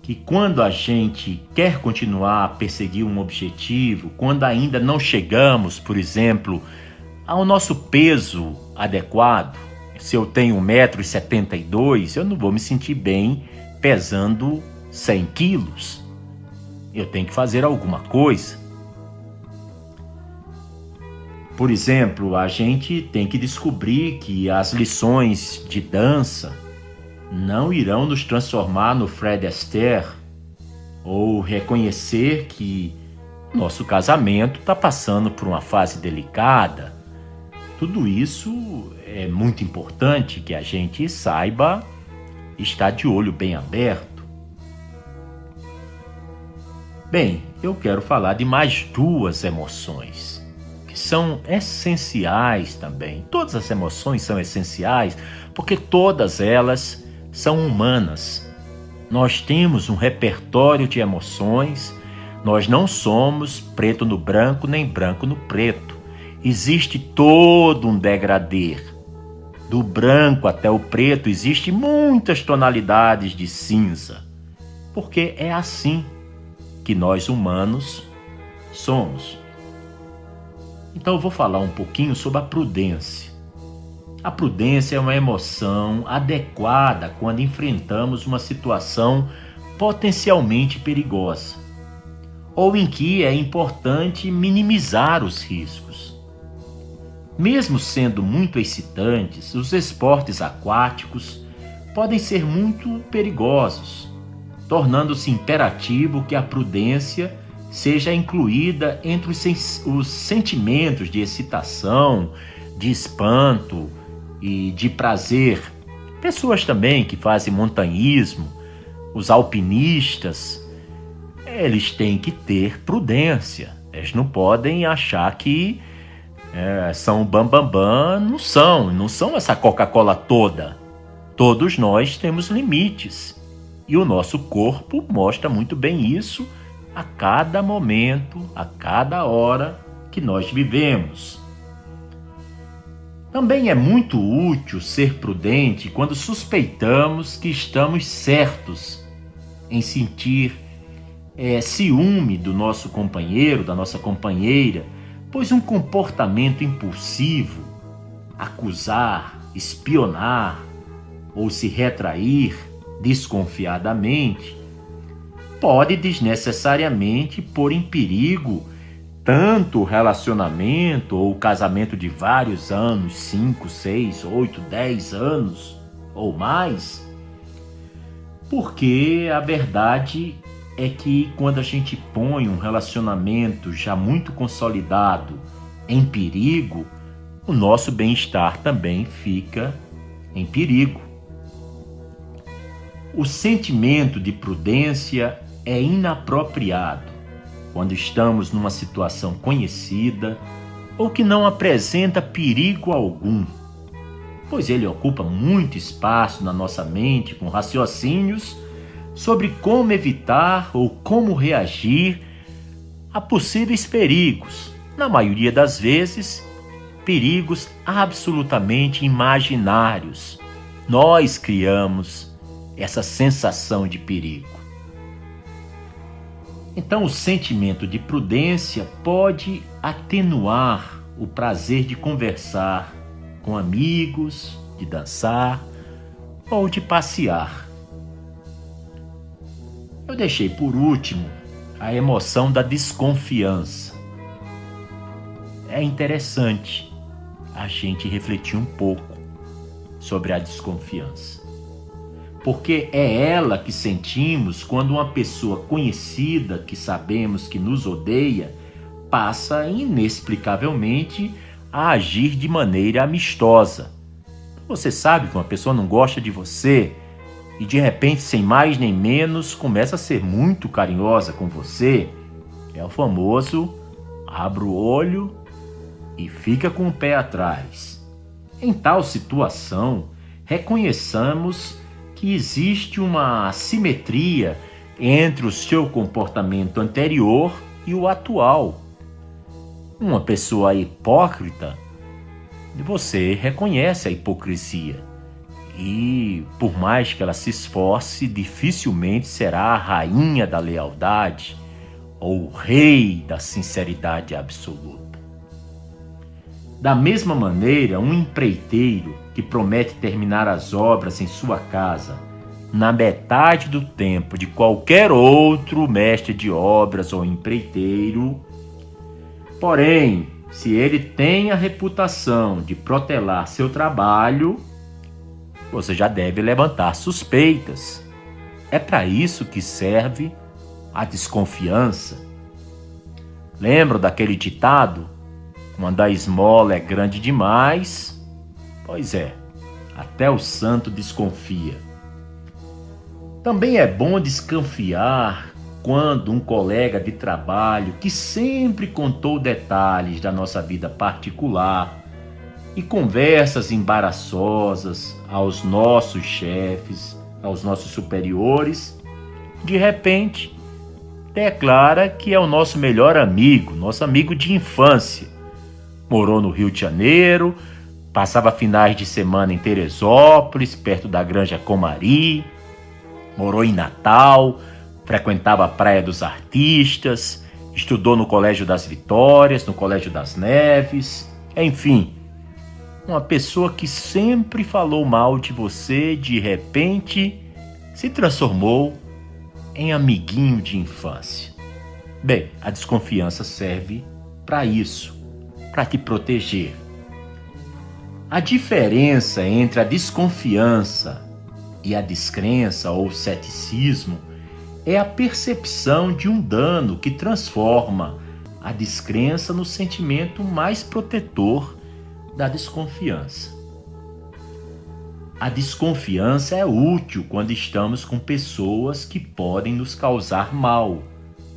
que quando a gente quer continuar a perseguir um objetivo, quando ainda não chegamos, por exemplo, ao nosso peso adequado, se eu tenho 1,72 m, eu não vou me sentir bem pesando 100 quilos. Eu tenho que fazer alguma coisa. Por exemplo, a gente tem que descobrir que as lições de dança não irão nos transformar no Fred Astaire, ou reconhecer que nosso casamento está passando por uma fase delicada. Tudo isso é muito importante que a gente saiba estar de olho bem aberto. Bem, eu quero falar de mais duas emoções que são essenciais também. Todas as emoções são essenciais porque todas elas são humanas. Nós temos um repertório de emoções, nós não somos preto no branco nem branco no preto. Existe todo um degradê. Do branco até o preto existem muitas tonalidades de cinza, porque é assim que nós humanos somos. Então eu vou falar um pouquinho sobre a prudência. A prudência é uma emoção adequada quando enfrentamos uma situação potencialmente perigosa, ou em que é importante minimizar os riscos. Mesmo sendo muito excitantes, os esportes aquáticos podem ser muito perigosos, tornando-se imperativo que a prudência seja incluída entre os sentimentos de excitação, de espanto e de prazer. Pessoas também que fazem montanhismo, os alpinistas, eles têm que ter prudência. Eles não podem achar que são bambambam, não são essa Coca-Cola toda. Todos nós temos limites e o nosso corpo mostra muito bem isso a cada momento, a cada hora que nós vivemos. Também é muito útil ser prudente quando suspeitamos que estamos certos em sentir ciúme do nosso companheiro, da nossa companheira, pois um comportamento impulsivo, acusar, espionar ou se retrair desconfiadamente, pode desnecessariamente pôr em perigo tanto o relacionamento ou o casamento de vários anos, 5, 6, 8, 10 anos ou mais. Porque a verdade é que quando a gente põe um relacionamento já muito consolidado em perigo, o nosso bem-estar também fica em perigo. O sentimento de prudência é inapropriado quando estamos numa situação conhecida ou que não apresenta perigo algum, pois ele ocupa muito espaço na nossa mente com raciocínios sobre como evitar ou como reagir a possíveis perigos, na maioria das vezes, perigos absolutamente imaginários. Nós criamos essa sensação de perigo. Então, o sentimento de prudência pode atenuar o prazer de conversar com amigos, de dançar ou de passear. Eu deixei por último a emoção da desconfiança. É interessante a gente refletir um pouco sobre a desconfiança, porque é ela que sentimos quando uma pessoa conhecida que sabemos que nos odeia passa inexplicavelmente a agir de maneira amistosa. Você sabe que uma pessoa não gosta de você e de repente, sem mais nem menos, começa a ser muito carinhosa com você. É o famoso abre o olho e fica com o pé atrás. Em tal situação, reconheçamos que existe uma assimetria entre o seu comportamento anterior e o atual. Uma pessoa hipócrita, você reconhece a hipocrisia. E, por mais que ela se esforce, dificilmente será a rainha da lealdade ou o rei da sinceridade absoluta. Da mesma maneira, um empreiteiro que promete terminar as obras em sua casa na metade do tempo de qualquer outro mestre de obras ou empreiteiro, porém, se ele tem a reputação de protelar seu trabalho, você já deve levantar suspeitas. É para isso que serve a desconfiança. Lembra daquele ditado? Quando a esmola é grande demais, pois é, até o santo desconfia. Também é bom desconfiar quando um colega de trabalho que sempre contou detalhes da nossa vida particular e conversas embaraçosas aos nossos chefes, aos nossos superiores, de repente declara que é o nosso melhor amigo, nosso amigo de infância. Morou no Rio de Janeiro, passava finais de semana em Teresópolis, perto da Granja Comari, morou em Natal, frequentava a Praia dos Artistas, estudou no Colégio das Vitórias, no Colégio das Neves, enfim, uma pessoa que sempre falou mal de você, de repente se transformou em amiguinho de infância. Bem, a desconfiança serve para isso, para te proteger. A diferença entre a desconfiança e a descrença ou ceticismo é a percepção de um dano que transforma a descrença no sentimento mais protetor da desconfiança. A desconfiança é útil quando estamos com pessoas que podem nos causar mal,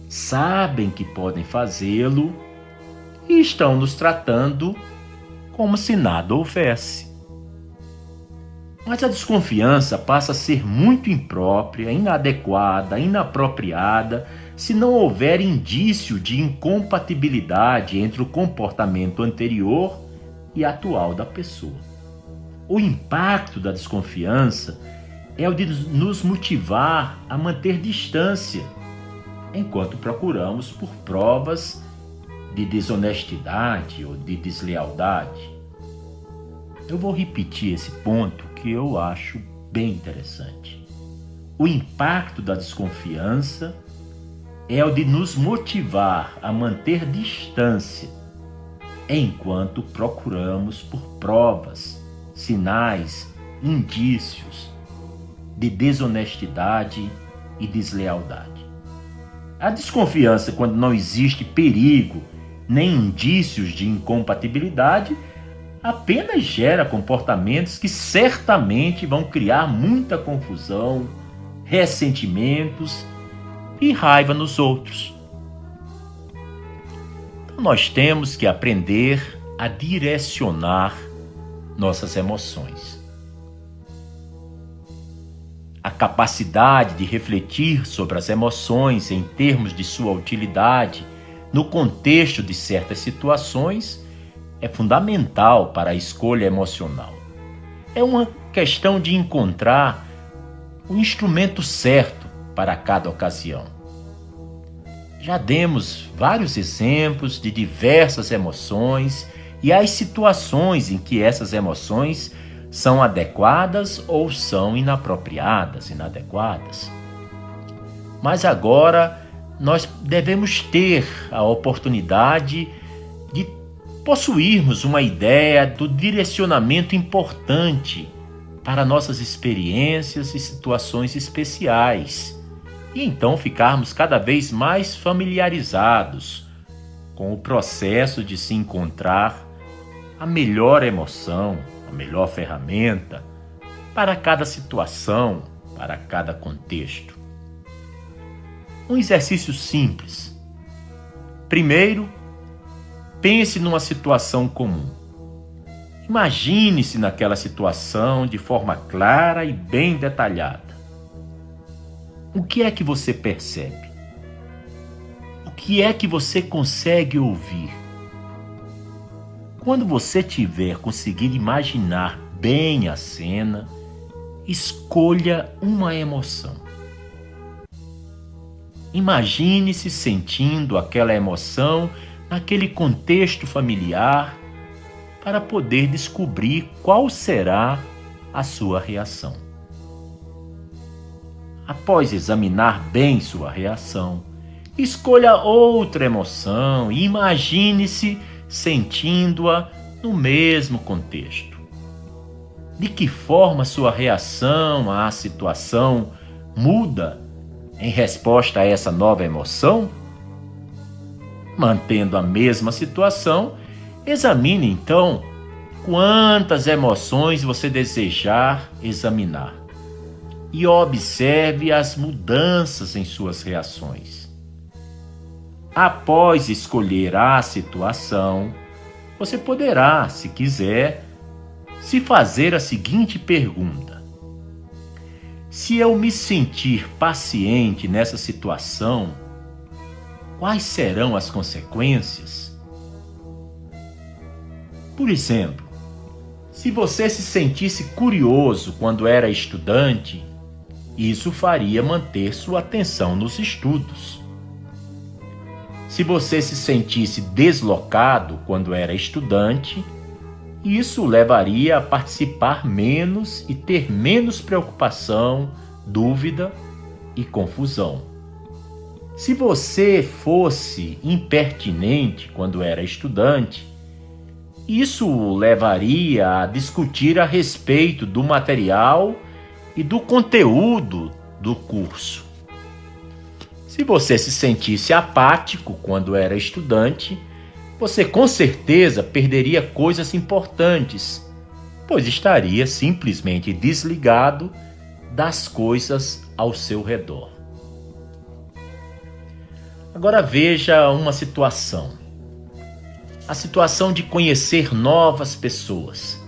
sabem que podem fazê-lo e estão nos tratando como se nada houvesse. Mas a desconfiança passa a ser muito imprópria, inadequada, inapropriada, se não houver indício de incompatibilidade entre o comportamento anterior e atual da pessoa. O impacto da desconfiança é o de nos motivar a manter distância, enquanto procuramos por provas de desonestidade ou de deslealdade. Eu vou repetir esse ponto que eu acho bem interessante. O impacto da desconfiança é o de nos motivar a manter distância, enquanto procuramos por provas, sinais, indícios de desonestidade e deslealdade. A desconfiança, quando não existe perigo nem indícios de incompatibilidade, apenas gera comportamentos que certamente vão criar muita confusão, ressentimentos e raiva nos outros. Então, nós temos que aprender a direcionar nossas emoções. A capacidade de refletir sobre as emoções em termos de sua utilidade no contexto de certas situações é fundamental para a escolha emocional. É uma questão de encontrar o instrumento certo para cada ocasião. Já demos vários exemplos de diversas emoções e as situações em que essas emoções são adequadas ou são inadequadas. Mas agora nós devemos ter a oportunidade de possuirmos uma ideia do direcionamento importante para nossas experiências e situações especiais, e então ficarmos cada vez mais familiarizados com o processo de se encontrar a melhor emoção, a melhor ferramenta para cada situação, para cada contexto. Um exercício simples. Primeiro, pense numa situação comum. Imagine-se naquela situação de forma clara e bem detalhada. O que é que você percebe? O que é que você consegue ouvir? Quando você tiver conseguido imaginar bem a cena, escolha uma emoção. Imagine-se sentindo aquela emoção naquele contexto familiar para poder descobrir qual será a sua reação. Após examinar bem sua reação, escolha outra emoção e imagine-se sentindo-a no mesmo contexto. De que forma sua reação à situação muda em resposta a essa nova emoção? Mantendo a mesma situação, examine então quantas emoções você desejar examinar e observe as mudanças em suas reações. Após escolher a situação, você poderá, se quiser, se fazer a seguinte pergunta: se eu me sentir paciente nessa situação, quais serão as consequências? Por exemplo, se você se sentisse curioso quando era estudante, isso faria manter sua atenção nos estudos. Se você se sentisse deslocado quando era estudante, isso levaria a participar menos e ter menos preocupação, dúvida e confusão. Se você fosse impertinente quando era estudante, isso levaria a discutir a respeito do material e do conteúdo do curso. Se você se sentisse apático quando era estudante, você com certeza perderia coisas importantes, pois estaria simplesmente desligado das coisas ao seu redor. Agora veja uma situação. A situação de conhecer novas pessoas.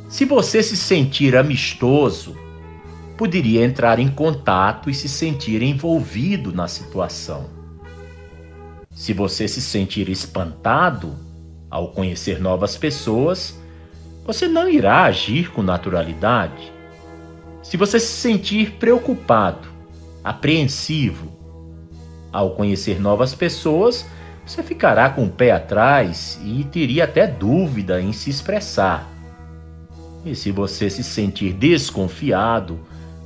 Se você se sentir amistoso, poderia entrar em contato e se sentir envolvido na situação. Se você se sentir espantado ao conhecer novas pessoas, você não irá agir com naturalidade. Se você se sentir preocupado, apreensivo ao conhecer novas pessoas, você ficará com o pé atrás e teria até dúvida em se expressar. E se você se sentir desconfiado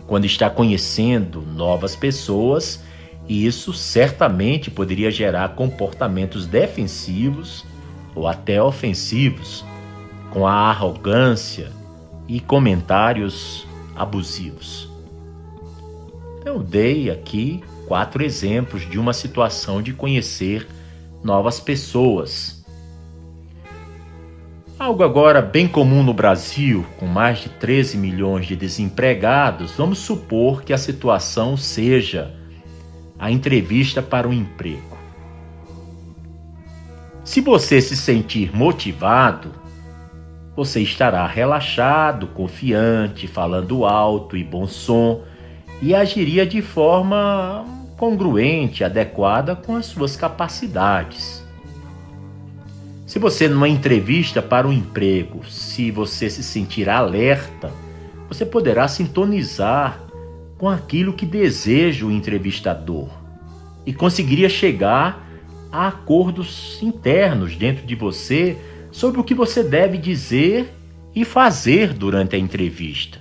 quando está conhecendo novas pessoas, isso certamente poderia gerar comportamentos defensivos ou até ofensivos, com a arrogância e comentários abusivos. Eu dei aqui 4 exemplos de uma situação de conhecer novas pessoas. Algo agora bem comum no Brasil, com mais de 13 milhões de desempregados, vamos supor que a situação seja a entrevista para um emprego. Se você se sentir motivado, você estará relaxado, confiante, falando alto e bom som e agiria de forma congruente, adequada com as suas capacidades. Se você numa entrevista para um emprego, se você se sentir alerta, você poderá sintonizar com aquilo que deseja o entrevistador e conseguiria chegar a acordos internos dentro de você sobre o que você deve dizer e fazer durante a entrevista.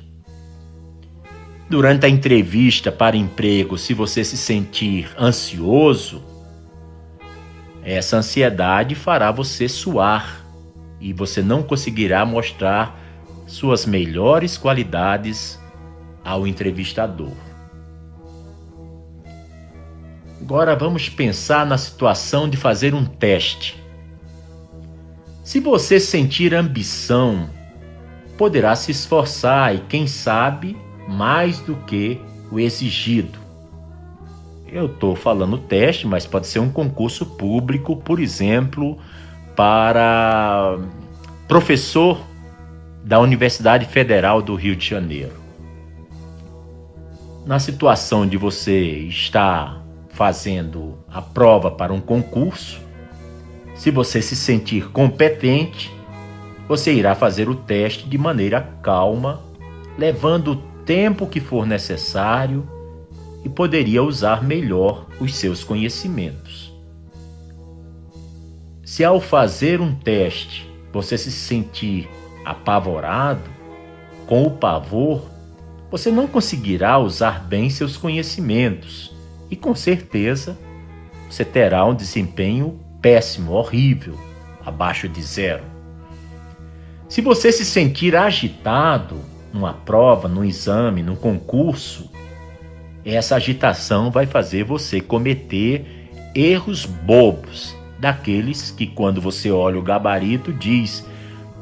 Durante a entrevista para emprego, se você se sentir ansioso, essa ansiedade fará você suar e você não conseguirá mostrar suas melhores qualidades ao entrevistador. Agora vamos pensar na situação de fazer um teste. Se você sentir ambição, poderá se esforçar e, quem sabe, mais do que o exigido. Eu estou falando teste, mas pode ser um concurso público, por exemplo, para professor da Universidade Federal do Rio de Janeiro. Na situação de você estar fazendo a prova para um concurso, se você se sentir competente, você irá fazer o teste de maneira calma, levando o tempo que for necessário e poderia usar melhor os seus conhecimentos. Se ao fazer um teste você se sentir apavorado, com o pavor, você não conseguirá usar bem seus conhecimentos e com certeza você terá um desempenho péssimo, horrível, abaixo de 0. Se você se sentir agitado numa prova, num exame, num concurso, essa agitação vai fazer você cometer erros bobos, daqueles que quando você olha o gabarito diz: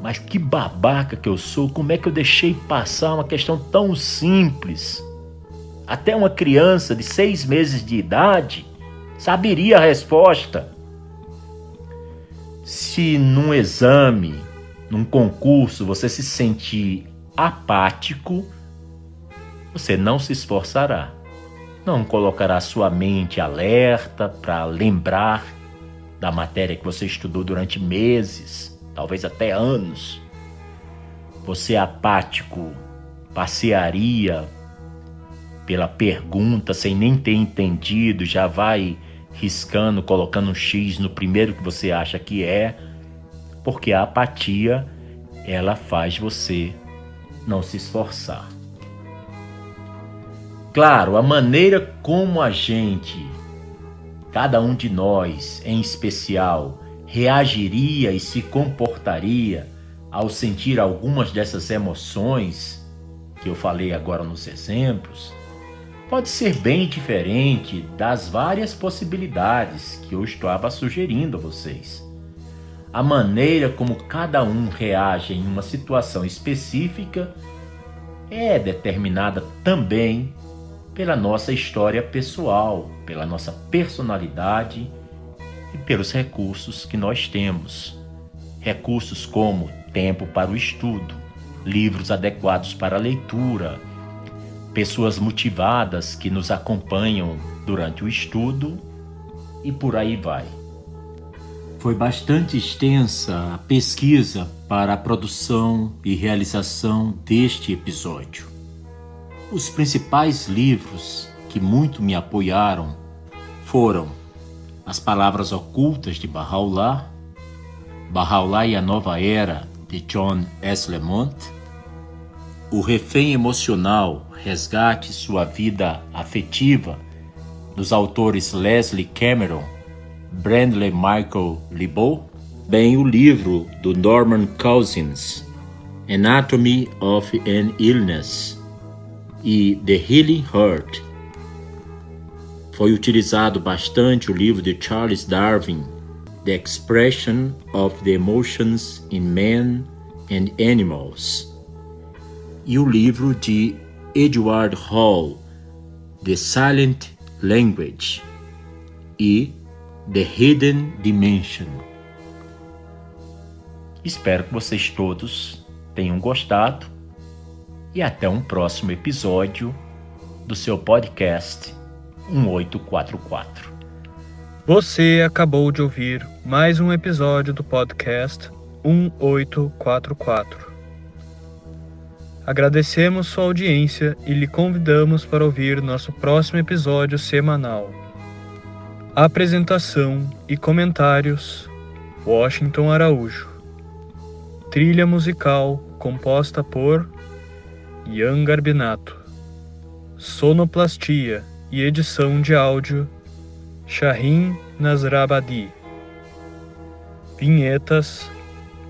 mas que babaca que eu sou, como é que eu deixei passar uma questão tão simples? Até uma criança de 6 meses de idade saberia a resposta. Se num exame, num concurso, você se sentir apático, você não se esforçará. Não colocará sua mente alerta para lembrar da matéria que você estudou durante meses, talvez até anos. Você apático passearia pela pergunta sem nem ter entendido, já vai riscando, colocando um X no primeiro que você acha que é, porque a apatia, ela faz você não se esforçar. Claro, a maneira como a gente, cada um de nós em especial, reagiria e se comportaria ao sentir algumas dessas emoções que eu falei agora nos exemplos, pode ser bem diferente das várias possibilidades que eu estava sugerindo a vocês. A maneira como cada um reage em uma situação específica é determinada também pela nossa história pessoal, pela nossa personalidade e pelos recursos que nós temos. Recursos como tempo para o estudo, livros adequados para a leitura, pessoas motivadas que nos acompanham durante o estudo e por aí vai. Foi bastante extensa a pesquisa para a produção e realização deste episódio. Os principais livros que muito me apoiaram foram As Palavras Ocultas de Baha'u'lláh, Baha'u'lláh e a Nova Era de John S. Lemont, O Refém Emocional, Resgate Sua Vida Afetiva, dos autores Leslie Cameron, Bradley Michael Lebow, bem o livro do Norman Cousins, Anatomy of an Illness, e The Healing Heart. Foi utilizado bastante o livro de Charles Darwin, The Expression of the Emotions in Man and Animals, e o livro de Edward Hall, The Silent Language e The Hidden Dimension. Espero que vocês todos tenham gostado e até um próximo episódio do seu podcast 1844. Você acabou de ouvir mais um episódio do podcast 1844. Agradecemos sua audiência e lhe convidamos para ouvir nosso próximo episódio semanal. Apresentação e comentários: Washington Araújo. Trilha musical composta por Ian Garbinato. Sonoplastia e edição de áudio Shahin Nasrabadi. Vinhetas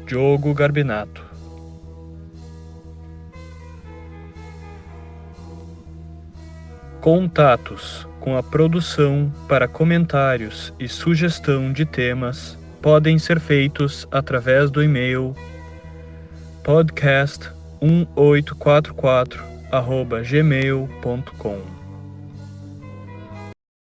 Diogo Garbinato. Contatos com a produção para comentários e sugestão de temas podem ser feitos através do e-mail podcast1844@gmail.com.